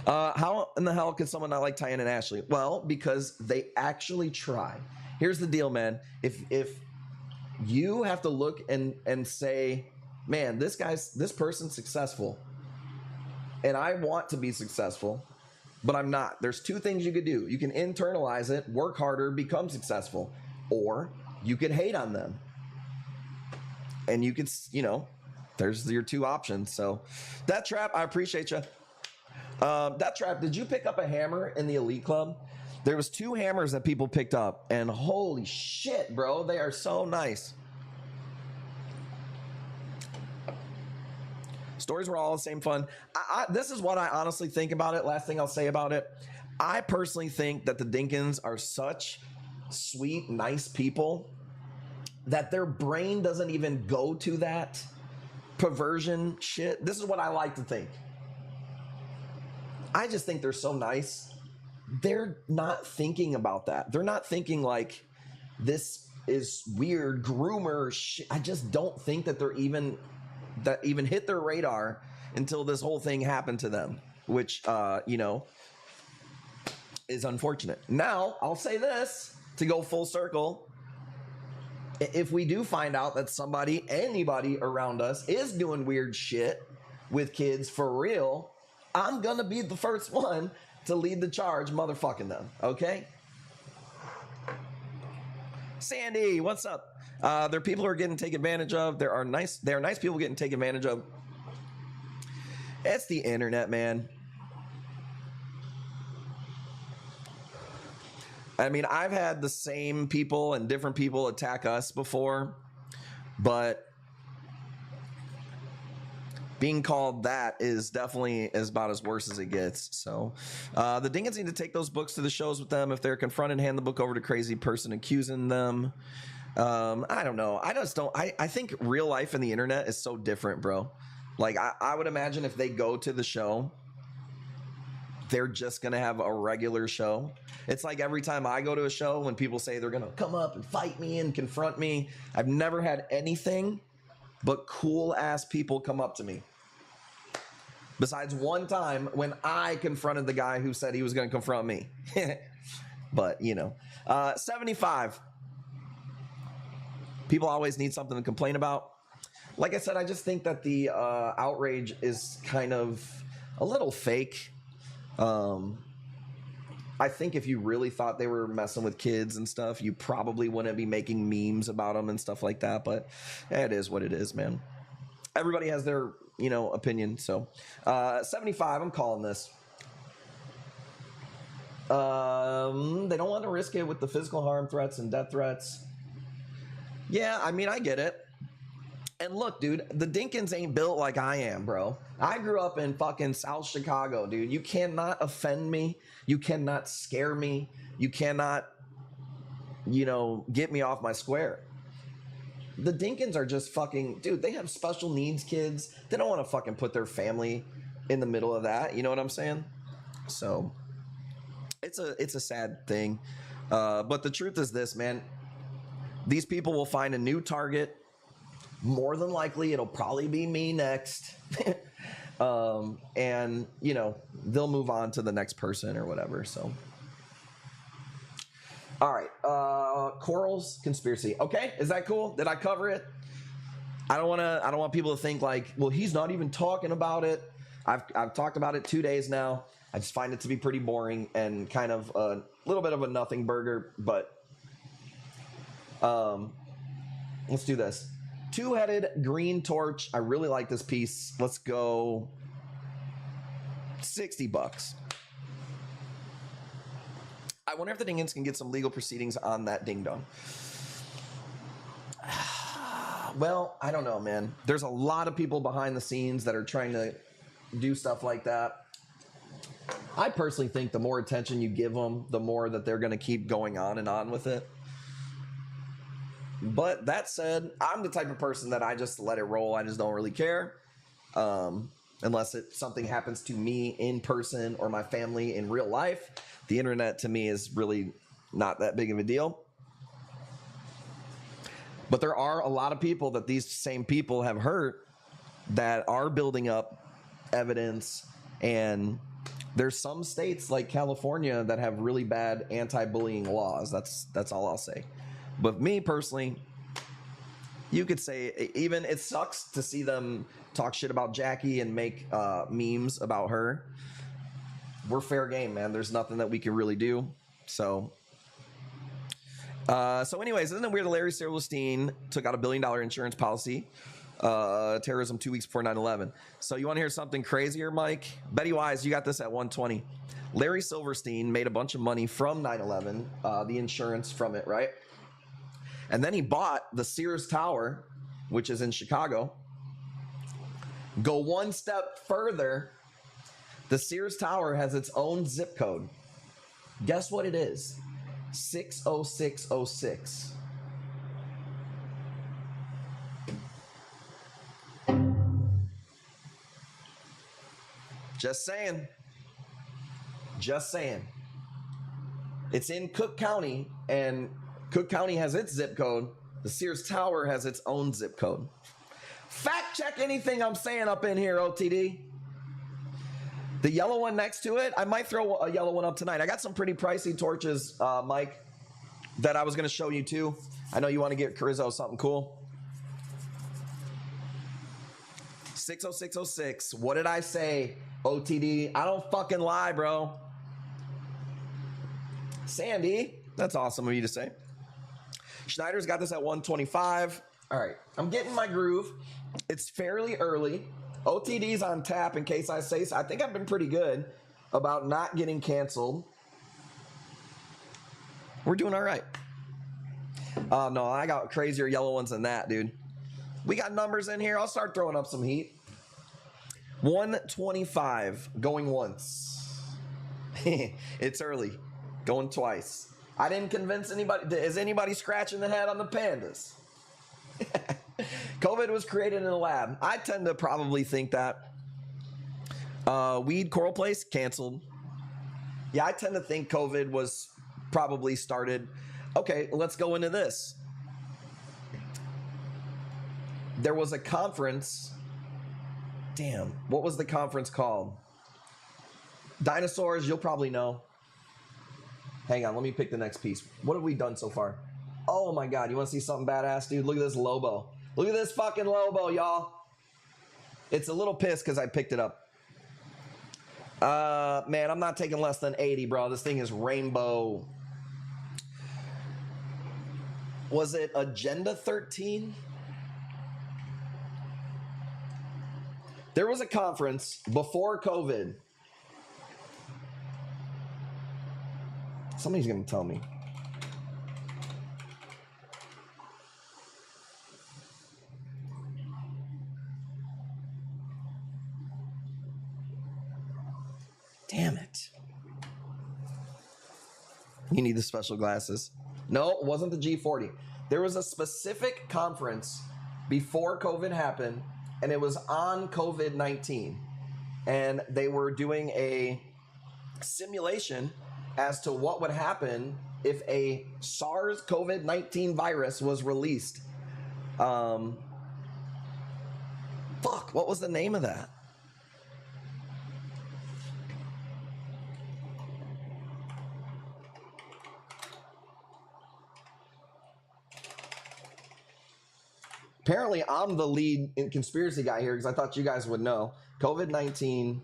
How in the hell could someone not like Tyann and Ashley? Well, because they actually try. Here's the deal, man. If you have to look and say, man, this person's successful, and I want to be successful, but I'm not. There's two things you could do. You can internalize it, work harder, become successful, or you could hate on them. And you could, there's your two options. So that trap, I appreciate you. Death Trap, did you pick up a hammer in the Elite Club? There was 2 hammers that people picked up, and holy shit, bro, they are so nice. Stories were all the same fun. This is what I honestly think about it. Last thing I'll say about it. I personally think that the Dinkins are such sweet, nice people that their brain doesn't even go to that perversion shit. This is what I like to think. I just think they're so nice. They're not thinking about that. They're not thinking like this is weird groomer shit. I just don't think that they're even hit their radar until this whole thing happened to them, which you know, is unfortunate. Now, I'll say this to go full circle. If we do find out that anybody around us is doing weird shit with kids for real, I'm gonna be the first one to lead the charge motherfucking them, okay? Sandy, what's up? There are people who are getting taken advantage of. There are nice people getting taken advantage of. It's the internet, man. I mean, I've had the same people and different people attack us before, but being called that is definitely about as worse as it gets. So the Dinkins need to take those books to the shows with them. If they're confronted, hand the book over to crazy person accusing them. I don't know. I think real life and the internet is so different, bro. Like I would imagine if they go to the show, they're just going to have a regular show. It's like every time I go to a show, when people say they're going to come up and fight me and confront me, I've never had anything but cool ass people come up to me. Besides one time when I confronted the guy who said he was going to confront me. But, you know, 75. People always need something to complain about. Like I said, I just think that the outrage is kind of a little fake. I think if you really thought they were messing with kids and stuff, you probably wouldn't be making memes about them and stuff like that. But it is what it is, man. Everybody has their, you know, opinion. So 75, I'm calling this. They don't want to risk it with the physical harm threats and death threats. Yeah, I mean, I get it. And look, dude, the Dinkins ain't built like I am, bro. I grew up in fucking South Chicago, dude. You cannot offend me. You cannot scare me. You cannot, you know, get me off my square. The Dinkins are just fucking, dude, they have special needs kids. They don't want to fucking put their family in the middle of that. You know what I'm saying? So it's a sad thing. But the truth is this, man. These people will find a new target. More than likely, it'll probably be me next. And, you know, they'll move on to the next person or whatever. So, all right. Coral's conspiracy. Okay. Is that cool? Did I cover it? I don't want people to think like, well, he's not even talking about it. I've talked about it 2 days now. I just find it to be pretty boring and kind of a little bit of a nothing burger, but, let's do this. Two-headed green torch. I really like this piece. Let's go $60. I wonder if the Dinkins can get some legal proceedings on that ding dong. Well, I don't know, man. There's a lot of people behind the scenes that are trying to do stuff like that. I personally think the more attention you give them, the more that they're going to keep going on and on with it. But that said, I'm the type of person that I just let it roll. I just don't really care. Unless something happens to me in person or my family in real life. The internet to me is really not that big of a deal. But there are a lot of people that these same people have hurt that are building up evidence. And there's some states like California that have really bad anti-bullying laws. That's all I'll say. But me personally, you could say even it sucks to see them talk shit about Jackie and make memes about her. We're fair game, man. There's nothing that we can really do. So anyways, isn't it weird that Larry Silverstein took out $1 billion insurance policy Terrorism 2 weeks before 9/11. So you want to hear something crazier, Mike? Betty Wise, you got this at 120. Larry Silverstein made a bunch of money from 9/11, the insurance from it, right? And then he bought the Sears Tower, which is in Chicago. Go one step further, the Sears Tower has its own zip code. Guess what it is? 60606. Just saying. Just saying. It's in Cook County, and Cook County has its zip code. The Sears Tower has its own zip code. Fact check anything I'm saying up in here, OTD. The yellow one next to it, I might throw a yellow one up tonight. I got some pretty pricey torches, Mike, that I was going to show you too. I know you want to get Carrizo something cool. 60606. What did I say, OTD? I don't fucking lie, bro. Sandy, that's awesome of you to say. Schneider's got this at 125. All right, I'm getting my groove. It's fairly early. OTD's on tap in case I say so. I think I've been pretty good about not getting canceled. We're doing all right. No, I got crazier yellow ones than that, dude. We got numbers in here. I'll start throwing up some heat. 125 going once. It's early. Going twice. I didn't convince anybody. Is anybody scratching the head on the pandas? COVID was created in a lab. I tend to probably think that. Weed Coral Place canceled. Yeah, I tend to think COVID was probably started. Okay, let's go into this. There was a conference. Damn, what was the conference called? Dinosaurs, you'll probably know. Hang on, let me pick the next piece. What have we done so far? Oh my God, you want to see something badass, dude? Look at this Lobo. Look at this fucking Lobo, y'all. It's a little pissed because I picked it up. Man, I'm not taking less than 80, bro. This thing is rainbow. Was it Agenda 13? There was a conference before COVID. Somebody's going to tell me. Damn it. You need the special glasses. No, it wasn't the G40. There was a specific conference before COVID happened, and it was on COVID-19. And they were doing a simulation as to what would happen if a SARS-CoV-19 virus was released. Fuck, what was the name of that? Apparently, I'm the lead conspiracy guy here because I thought you guys would know. COVID-19.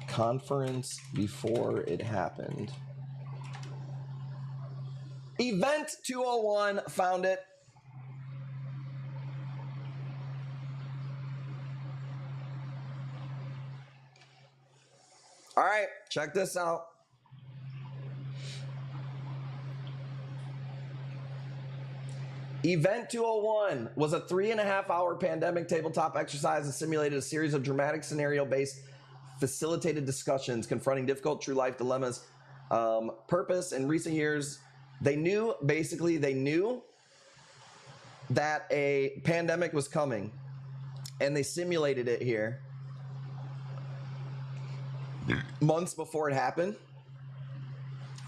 Conference before it happened. Event 201 found it. All right, check this out. Event 201 was a 3.5-hour pandemic tabletop exercise that simulated a series of dramatic scenario-based facilitated discussions confronting difficult true life dilemmas. Purpose in recent years, they knew that a pandemic was coming, and they simulated it here months before it happened.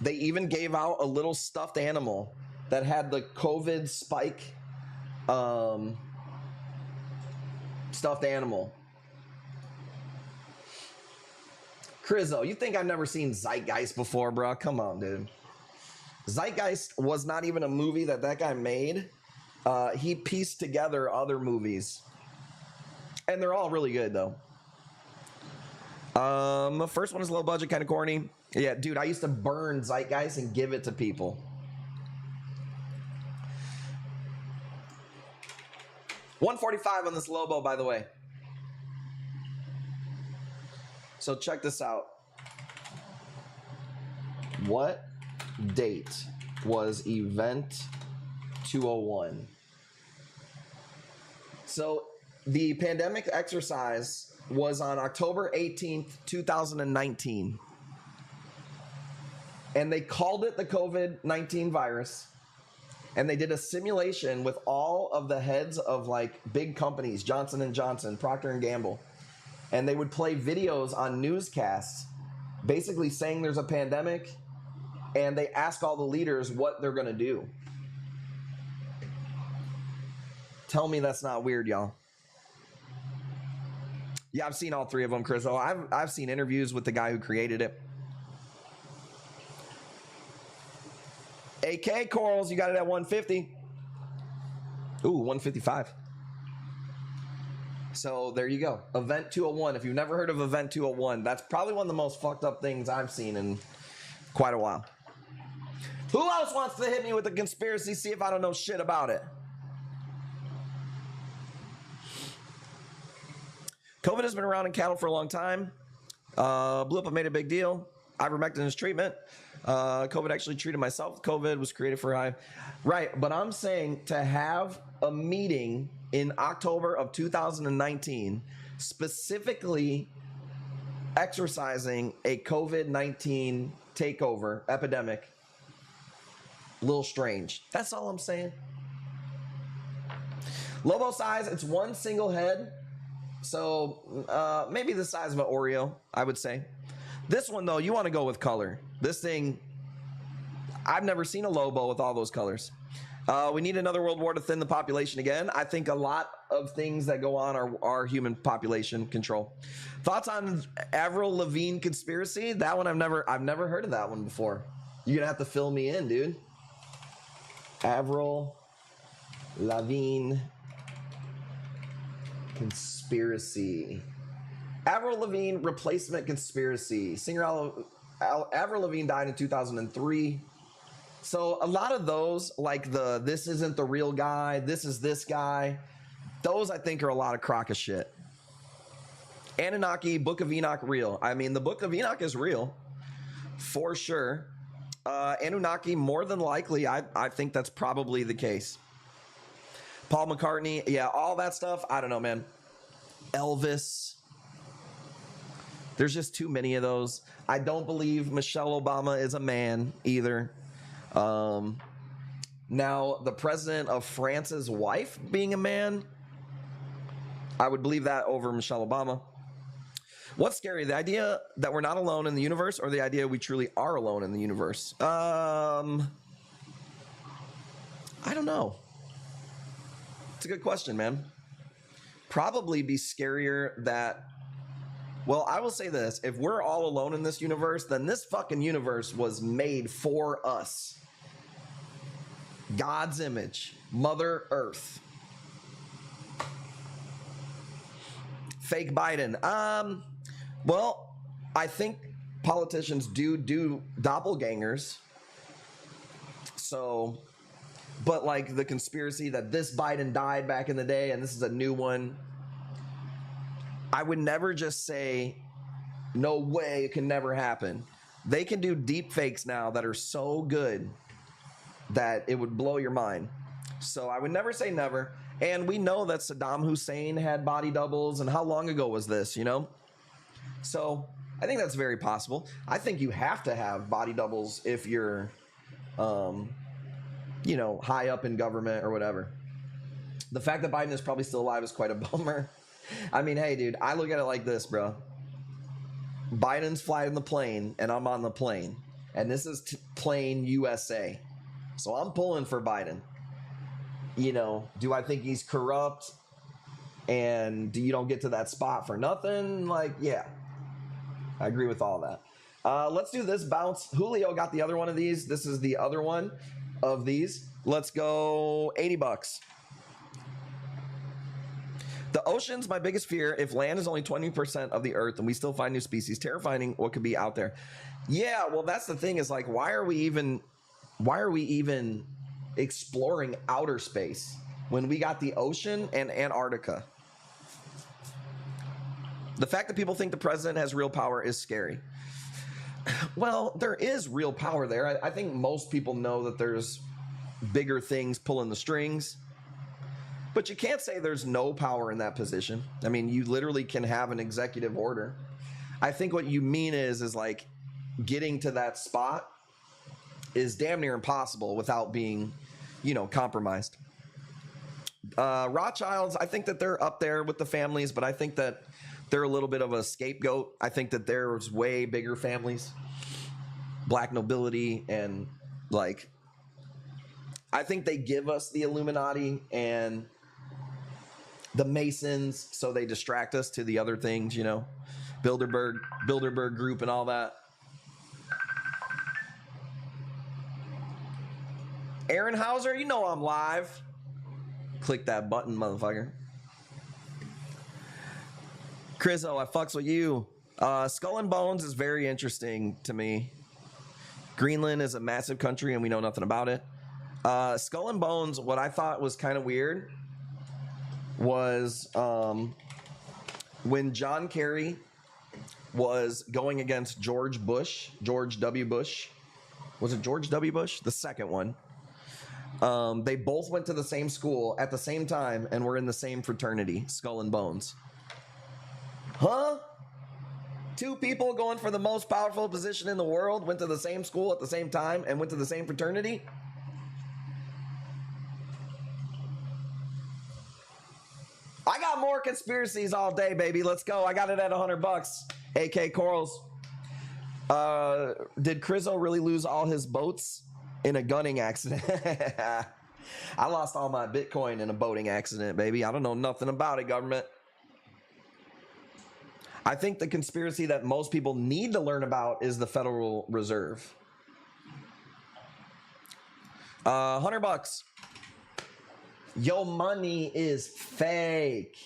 They even gave out a little stuffed animal that had the COVID spike stuffed animal. Crizzo, you think I've never seen Zeitgeist before, bro? Come on, dude. Zeitgeist was not even a movie that guy made. He pieced together other movies. And they're all really good, though. The first one is low budget, kind of corny. Yeah, dude, I used to burn Zeitgeist and give it to people. 145 on this Lobo, by the way. So check this out. What date was event 201? So the pandemic exercise was on October 18th, 2019. And they called it the COVID-19 virus. And they did a simulation with all of the heads of like big companies, Johnson & Johnson, Procter & Gamble. And they would play videos on newscasts basically saying there's a pandemic, and they ask all the leaders what they're going to do. Tell me that's not weird, y'all. Yeah, I've seen all three of them, Chris. Oh, I've seen interviews with the guy who created it. AK Corals, you got it at 150. Ooh, 155. So there you go. Event 201. If you've never heard of Event 201, that's probably one of the most fucked up things I've seen in quite a while. Who else wants to hit me with a conspiracy? See if I don't know shit about it. COVID has been around in cattle for a long time. Blew up and made a big deal. Ivermectin is treatment. COVID actually treated myself. COVID was created for hive. Right, but I'm saying to have a meeting in October of 2019 specifically exercising a COVID-19 takeover epidemic, a little strange. That's all I'm saying. Lobo size, it's one single head. So maybe the size of an Oreo, I would say. This one, though, you want to go with color. This thing, I've never seen a Lobo with all those colors. We need another world war to thin the population again. I think a lot of things that go on are human population control. Thoughts on Avril Lavigne conspiracy? That one I've never heard of that one before. You're gonna have to fill me in, dude. Avril Lavigne conspiracy. Avril Lavigne replacement conspiracy. Singer Avril Lavigne died in 2003. So a lot of those, like the this isn't the real guy, this is this guy, those I think are a lot of crock of shit. Anunnaki, Book of Enoch, real. I mean, the Book of Enoch is real, for sure. Anunnaki, more than likely, I think that's probably the case. Paul McCartney, yeah, all that stuff, I don't know, man. Elvis. There's just too many of those. I don't believe Michelle Obama is a man either. Now, the president of France's wife being a man, I would believe that over Michelle Obama. What's scary, the idea that we're not alone in the universe, or the idea we truly are alone in the universe? I don't know. It's a good question, man. Probably be scarier that, well, I will say this. If we're all alone in this universe, then this fucking universe was made for us. God's image, Mother Earth. Fake Biden. Well, I think politicians do doppelgangers. So, but like the conspiracy that this Biden died back in the day and this is a new one, I would never just say, no way, it can never happen. They can do deep fakes now that are so good that it would blow your mind. So I would never say never. And we know that Saddam Hussein had body doubles, and how long ago was this, you know? So I think that's very possible. I think you have to have body doubles if you're, you know, high up in government or whatever. The fact that Biden is probably still alive is quite a bummer. I mean, hey, dude, I look at it like this, bro. Biden's flying the plane, and I'm on the plane. And this is plane USA. So I'm pulling for Biden. You know, do I think he's corrupt? And you don't get to that spot for nothing? Like, yeah. I agree with all that. Let's do this bounce. Julio got the other one of these. This is the other one of these. Let's go $80. The ocean's my biggest fear. If land is only 20% of the earth and we still find new species, terrifying what could be out there. Yeah, well, that's the thing is like, why are we even exploring outer space? when we got the ocean and Antarctica. The fact that people think the president has real power is scary. Well, there is real power there. I think most people know that there's bigger things pulling the strings. But you can't say there's no power in that position. I mean, you literally can have an executive order. I think what you mean is like getting to that spot is damn near impossible without being, you know, compromised. Rothschilds, I think that they're up there with the families, but I think that they're a little bit of a scapegoat. I think that there's way bigger families, black nobility, and like, I think they give us the Illuminati and the Masons so they distract us to the other things, you know, Bilderberg group and all that. Aaron Hauser, you know I'm live. Click that button, motherfucker. Chris, I fucks with you. Skull and Bones is very interesting to me. Greenland is a massive country and we know nothing about it. Skull and Bones, what I thought was kind of weird was when John Kerry was going against George W. Bush. Was it George W. Bush? The second one. They both went to the same school at the same time and were in the same fraternity, Skull and Bones. Huh? Two people going for the most powerful position in the world went to the same school at the same time and went to the same fraternity? I got more conspiracies all day, baby. Let's go. I got it at $100. AK Corals. Did Crizzo really lose all his boats in a gunning accident? I lost all my Bitcoin in a boating accident, baby. I don't know nothing about it, government. I think the conspiracy that most people need to learn about is the Federal Reserve. $100. Your money is fake.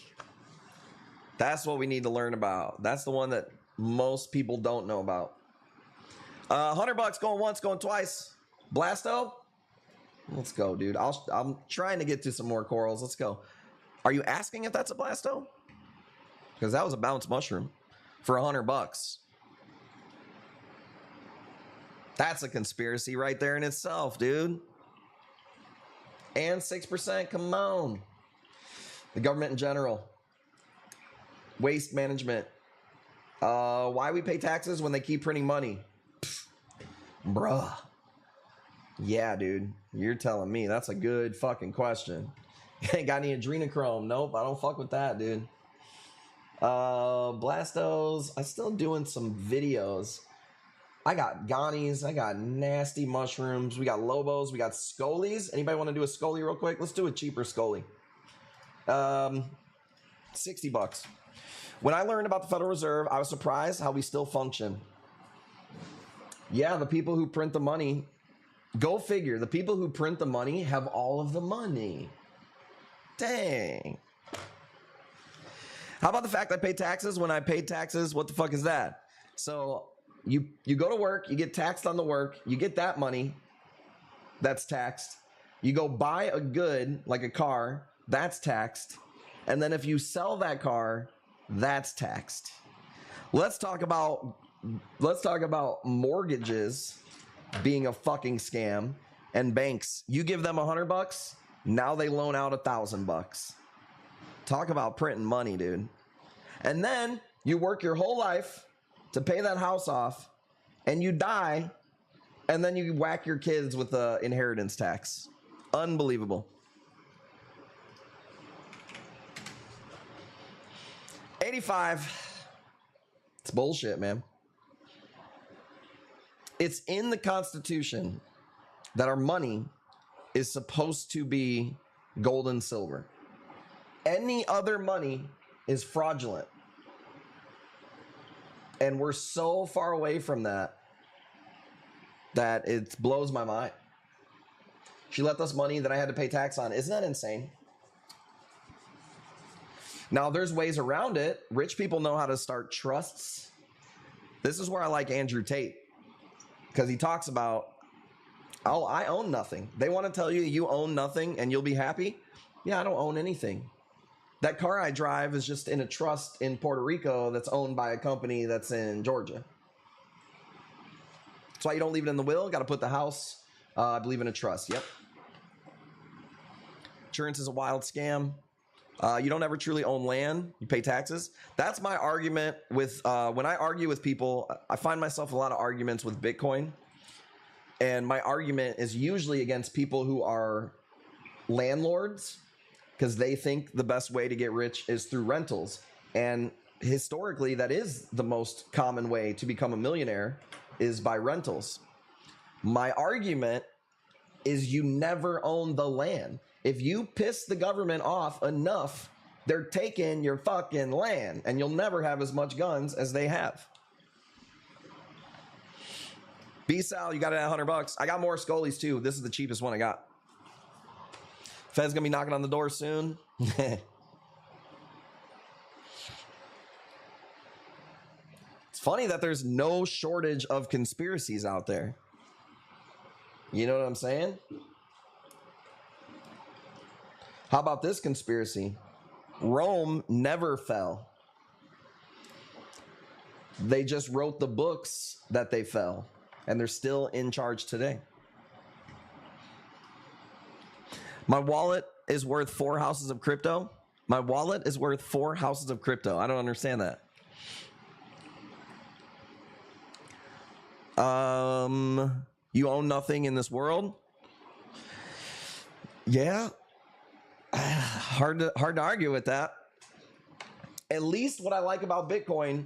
That's what we need to learn about. That's the one that most people don't know about. $100 going once, going twice. Blasto? Let's go, dude. I'm trying to get to some more corals. Let's go. Are you asking if that's a Blasto? Because that was a bounce mushroom for $100. That's a conspiracy right there in itself, dude. And 6%, come on. The government in general. Waste management. Why we pay taxes when they keep printing money? Pfft, bruh. Yeah, dude. You're telling me. That's a good fucking question. Ain't got any adrenochrome. Nope, I don't fuck with that, dude. Blastos. I'm still doing some videos. I got Ghanies. I got nasty mushrooms. We got Lobos. We got Scolies. Anybody want to do a Scolie real quick? Let's do a cheaper Scolie. $60. When I learned about the Federal Reserve, I was surprised how we still function. Yeah, the people who print the money, go figure, the people who print the money have all of the money. Dang. How about the fact I pay taxes when I pay taxes? What the fuck is that? So you go to work, you get taxed on the work, you get that money, that's taxed. You go buy a good, like a car, that's taxed. And then if you sell that car, that's taxed. Let's talk about mortgages being a fucking scam, and banks. You give them $100, now they loan out $1,000. Talk about printing money, dude. And then you work your whole life to pay that house off, and you die, and then you whack your kids with the inheritance tax. Unbelievable. 85. It's bullshit, man. It's in the Constitution that our money is supposed to be gold and silver. Any other money is fraudulent. And we're so far away from that it blows my mind. She left us money that I had to pay tax on. Isn't that insane? Now, there's ways around it. Rich people know how to start trusts. This is where I like Andrew Tate, because he talks about, oh, I own nothing. They want to tell you you own nothing and you'll be happy. Yeah, I don't own anything. That car I drive is just in a trust in Puerto Rico that's owned by a company that's in Georgia. That's why you don't leave it in the will. Got to put the house, I believe, in a trust. Yep. Insurance is a wild scam. You don't ever truly own land. You pay taxes. That's my argument with when I argue with people. I find myself a lot of arguments with Bitcoin. And my argument is usually against people who are landlords because they think the best way to get rich is through rentals. And historically, that is the most common way to become a millionaire is by rentals. My argument is you never own the land. If you piss the government off enough, they're taking your fucking land and you'll never have as much guns as they have. B-Sal, you got it at $100. I got more Scolies too. This is the cheapest one I got. Fed's gonna be knocking on the door soon. It's funny that there's no shortage of conspiracies out there. You know what I'm saying? How about this conspiracy? Rome never fell. They just wrote the books that they fell, and they're still in charge today. My wallet is worth 4 houses of crypto. My wallet is worth 4 houses of crypto. I don't understand that. You own nothing in this world? Yeah. Hard to argue with that. At least what I like about Bitcoin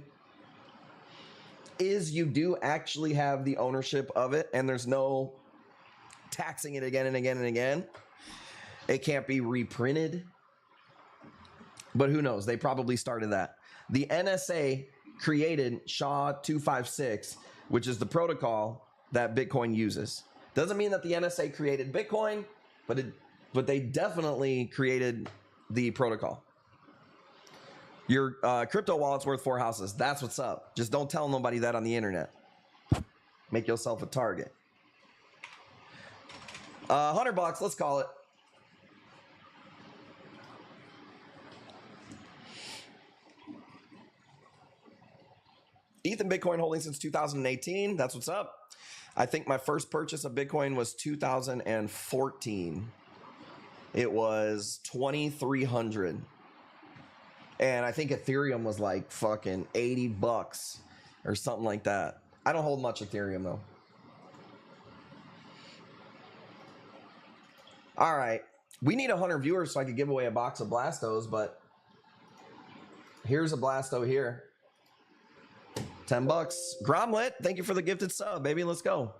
is you do actually have the ownership of it, and there's no taxing it again and again and again. It can't be reprinted. But who knows? They probably started that. The NSA created SHA-256, which is the protocol that Bitcoin uses. Doesn't mean that the NSA created Bitcoin, but they definitely created the protocol. Your crypto wallet's worth 4 houses. That's what's up. Just don't tell nobody that on the internet. Make yourself a target. $100, let's call it. Ethan Bitcoin holding since 2018. That's what's up. I think my first purchase of Bitcoin was 2014. It was 2,300. And I think Ethereum was like fucking $80 or something like that. I don't hold much Ethereum though. All right. We need 100 viewers so I could give away a box of Blastos, but here's a Blasto here. $10. Gromlet, thank you for the gifted sub, baby. Let's go.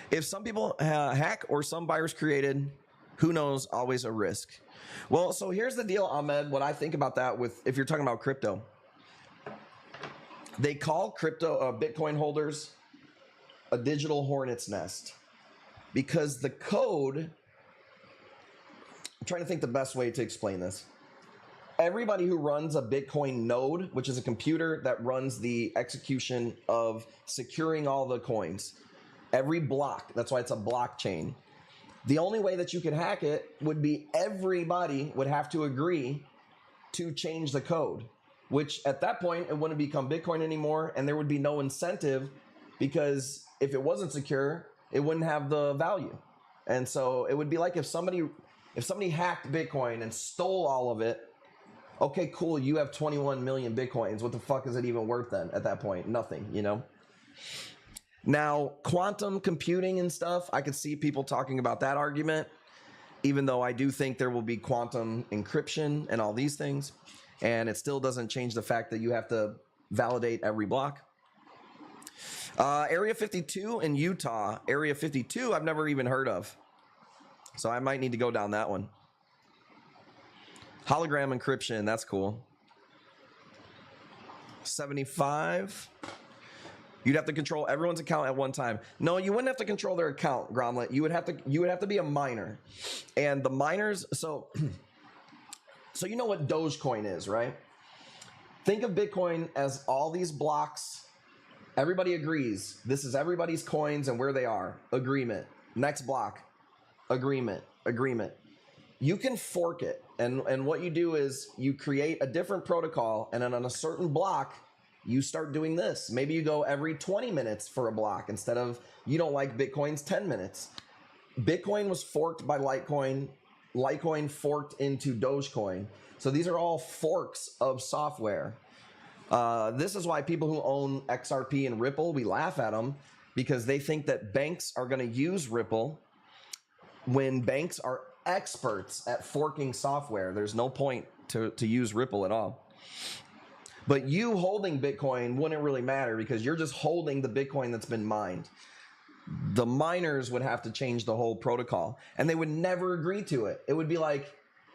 If some people hack or some virus created, who knows, always a risk. Well, so here's the deal, Ahmed, what I think about that with, if you're talking about crypto. They call crypto Bitcoin holders a digital hornet's nest because the code, I'm trying to think the best way to explain this. Everybody who runs a Bitcoin node, which is a computer that runs the execution of securing all the coins, every block, that's why it's a blockchain. The only way that you could hack it would be everybody would have to agree to change the code, which at that point, it wouldn't become Bitcoin anymore, and there would be no incentive because if it wasn't secure, it wouldn't have the value. And so it would be like if somebody hacked Bitcoin and stole all of it. Okay, cool, you have 21 million Bitcoins. What the fuck is it even worth then at that point? Nothing, you know? Now, quantum computing and stuff, I could see people talking about that argument, even though I do think there will be quantum encryption and all these things. And it still doesn't change the fact that you have to validate every block. Area 52 in Utah. Area 52, I've never even heard of. So I might need to go down that one. Hologram encryption, that's cool. 75. You'd have to control everyone's account at one time. No, you wouldn't have to control their account, Gromlet. You would have to be a miner. And the miners, so you know what Dogecoin is, right? Think of Bitcoin as all these blocks. Everybody agrees. This is everybody's coins and where they are. Agreement. Next block. Agreement. You can fork it. And what you do is you create a different protocol, and then on a certain block, you start doing this. Maybe you go every 20 minutes for a block instead of, you don't like Bitcoin's 10 minutes. Bitcoin was forked by Litecoin. Litecoin forked into Dogecoin. So these are all forks of software. This is why people who own XRP and Ripple, we laugh at them because they think that banks are going to use Ripple when banks are experts at forking software. There's no point to use Ripple at all. But you holding Bitcoin wouldn't really matter because you're just holding the Bitcoin that's been mined. The miners would have to change the whole protocol, and they would never agree to it. It would be like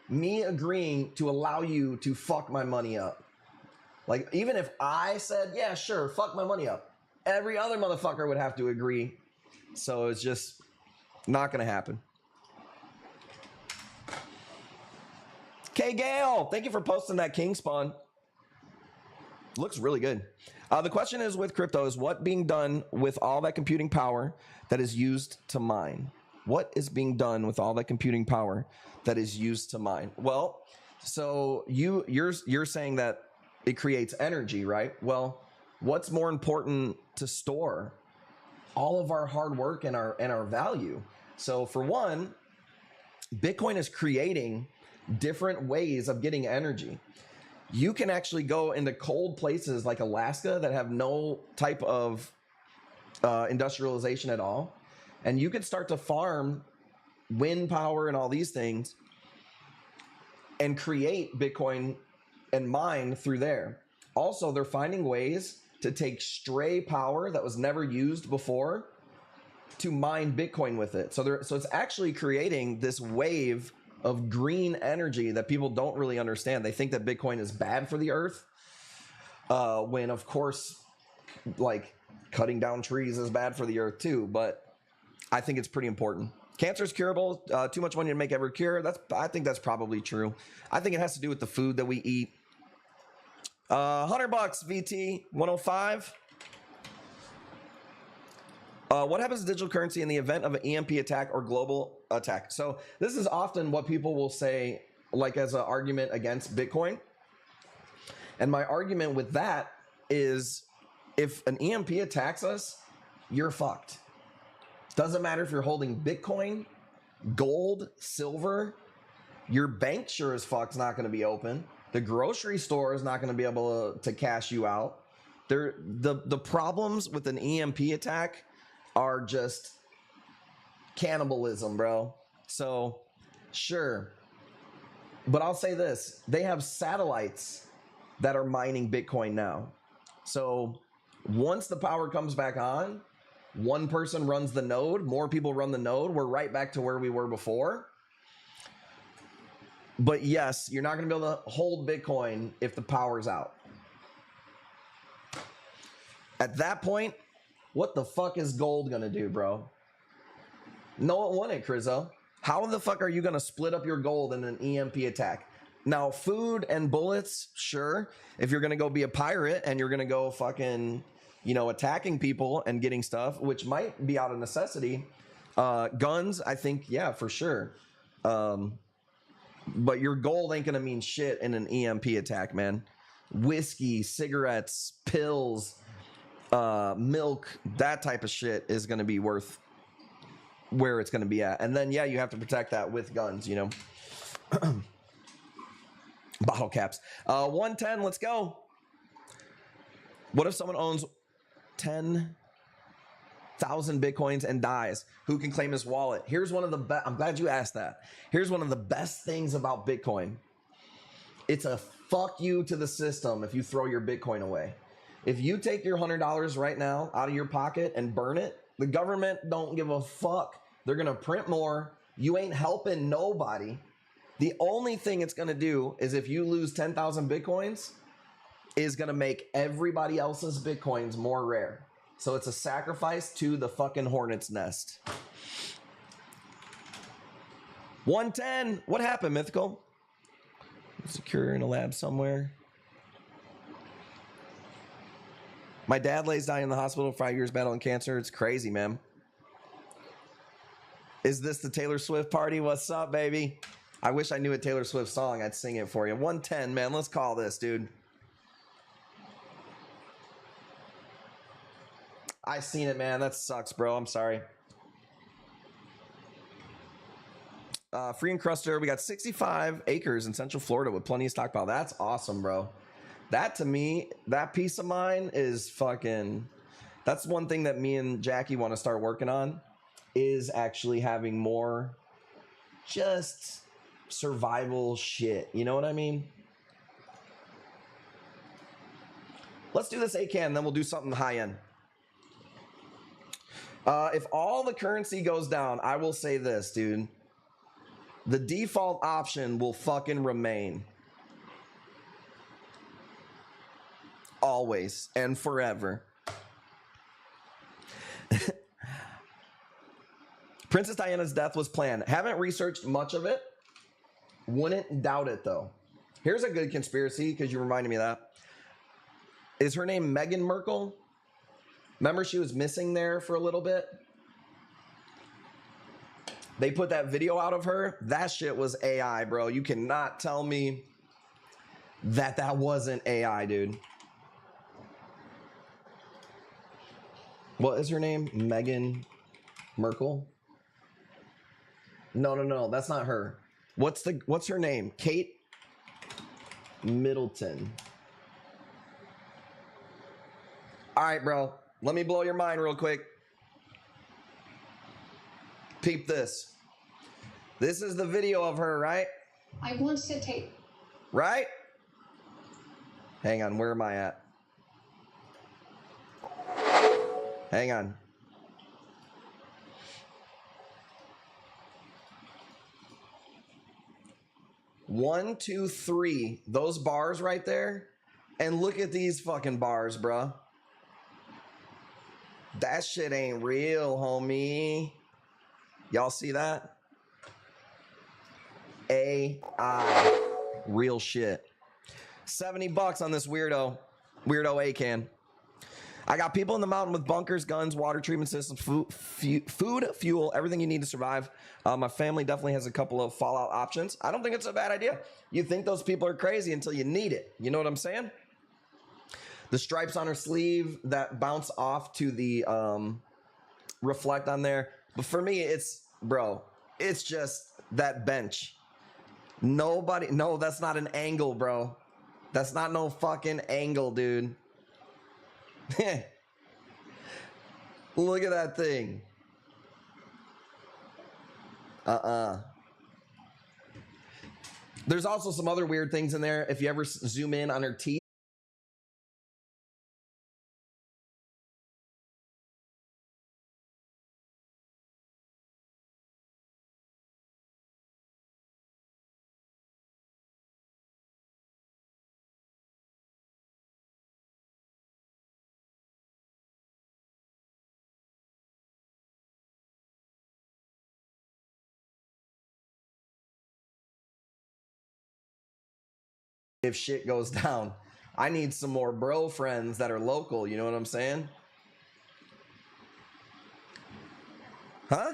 me agreeing to allow you to fuck my money up. Like, even if I said, yeah, sure, fuck my money up, every other motherfucker would have to agree. So it's just not going to happen. Okay, Gail, thank you for posting that King Spawn. Looks really good. The question is with crypto is what being done with all that computing power that is used to mine? What is being done with all that computing power that is used to mine? Well, so you're saying that it creates energy, right? Well, what's more important to store? All of our hard work and our value. So for one, Bitcoin is creating different ways of getting energy. You can actually go into cold places like Alaska that have no type of industrialization at all. And you could start to farm wind power and all these things and create Bitcoin and mine through there. Also, they're finding ways to take stray power that was never used before to mine Bitcoin with it. So it's actually creating this wave of green energy that people don't really understand. They think that Bitcoin is bad for the earth, when of course, like cutting down trees is bad for the earth too. But I think it's pretty important. Cancer is curable. Too much money to make every cure. I think that's probably true. I think it has to do with the food that we eat. $100 VT 105. What happens to digital currency in the event of an EMP attack or global attack? So this is often what people will say, like as an argument against Bitcoin. And my argument with that is if an EMP attacks us, you're fucked. Doesn't matter if you're holding Bitcoin, gold, silver, your bank sure as fuck's not going to be open. The grocery store is not going to be able to cash you out. The problems with an EMP attack are just cannibalism, bro. So sure, but I'll say this, they have satellites that are mining Bitcoin now. So once the power comes back on, one person runs the node, more people run the node, we're right back to where we were before. But yes, you're not going to be able to hold Bitcoin if the power's out. At that point, what the fuck is gold going to do, bro? No one won it, Crizzo. How the fuck are you going to split up your gold in an EMP attack? Now, food and bullets, sure. If you're going to go be a pirate and you're going to go fucking, attacking people and getting stuff, which might be out of necessity. Guns, I think, yeah, for sure. But your gold ain't going to mean shit in an EMP attack, man. Whiskey, cigarettes, pills, milk, that type of shit is going to be worth where it's going to be at. And then, yeah, you have to protect that with guns, Bottle caps. 110, let's go. What if someone owns 10,000 Bitcoins and dies? Who can claim his wallet? Here's one of the best. I'm glad you asked that. Here's one of the best things about Bitcoin. It's a fuck you to the system if you throw your Bitcoin away. If you take your $100 right now out of your pocket and burn it, the government don't give a fuck. They're going to print more. You ain't helping nobody. The only thing it's going to do is if you lose 10,000 Bitcoins, is going to make everybody else's Bitcoins more rare. So it's a sacrifice to the fucking hornet's nest. 110. What happened, Mythical? Secure in a lab somewhere. My dad lays dying in the hospital, 5 years battling cancer. It's crazy, man. Is this the Taylor Swift party? What's up, baby? I wish I knew a Taylor Swift song. I'd sing it for you. 110, man. Let's call this, dude. I seen it, man. That sucks, bro. I'm sorry. Free encruster. We got 65 acres in Central Florida with plenty of stockpile. That's awesome, bro. That, to me, that peace of mind is fucking... That's one thing that me and Jackie want to start working on, is actually having more just survival shit. You know what I mean? Let's do this ACAN, then we'll do something high end. If all the currency goes down, I will say this, dude. The default option will fucking remain. Always and forever. Princess Diana's death was planned. Haven't researched much of it. Wouldn't doubt it, though. Here's a good conspiracy, because you reminded me of that. Is her name Meghan Markle? Remember she was missing there for a little bit? They put that video out of her. That shit was AI, bro. You cannot tell me that that wasn't AI, dude. What is her name? Meghan Markle? No. That's not her. What's her name? Kate Middleton. All right, bro. Let me blow your mind real quick. Peep this. This is the video of her, right? I want to take... Right? Hang on, where am I at? Hang on. One, two, three. Those bars right there. And look at these fucking bars, bruh. That shit ain't real, homie. Y'all see that? AI. Real shit. $70 on this weirdo ACAN. I got people in the mountain with bunkers, guns, water treatment systems, food, fuel, everything you need to survive. My family definitely has a couple of fallout options. I don't think it's a bad idea. You think those people are crazy until you need it. You know what I'm saying? The stripes on her sleeve that bounce off to the reflect on there. But for me, it's, bro, it's just that bench. No, that's not an angle, bro. That's not no fucking angle, dude. Look at that thing. There's also some other weird things in there. If you ever zoom in on her teeth. If shit goes down, I need some more bro friends that are local. You know what I'm saying? Huh?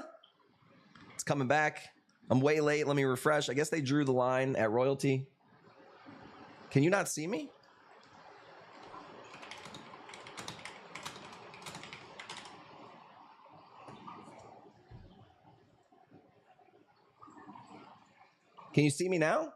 It's coming back. I'm way late. Let me refresh. I guess they drew the line at royalty. Can you not see me? Can you see me now?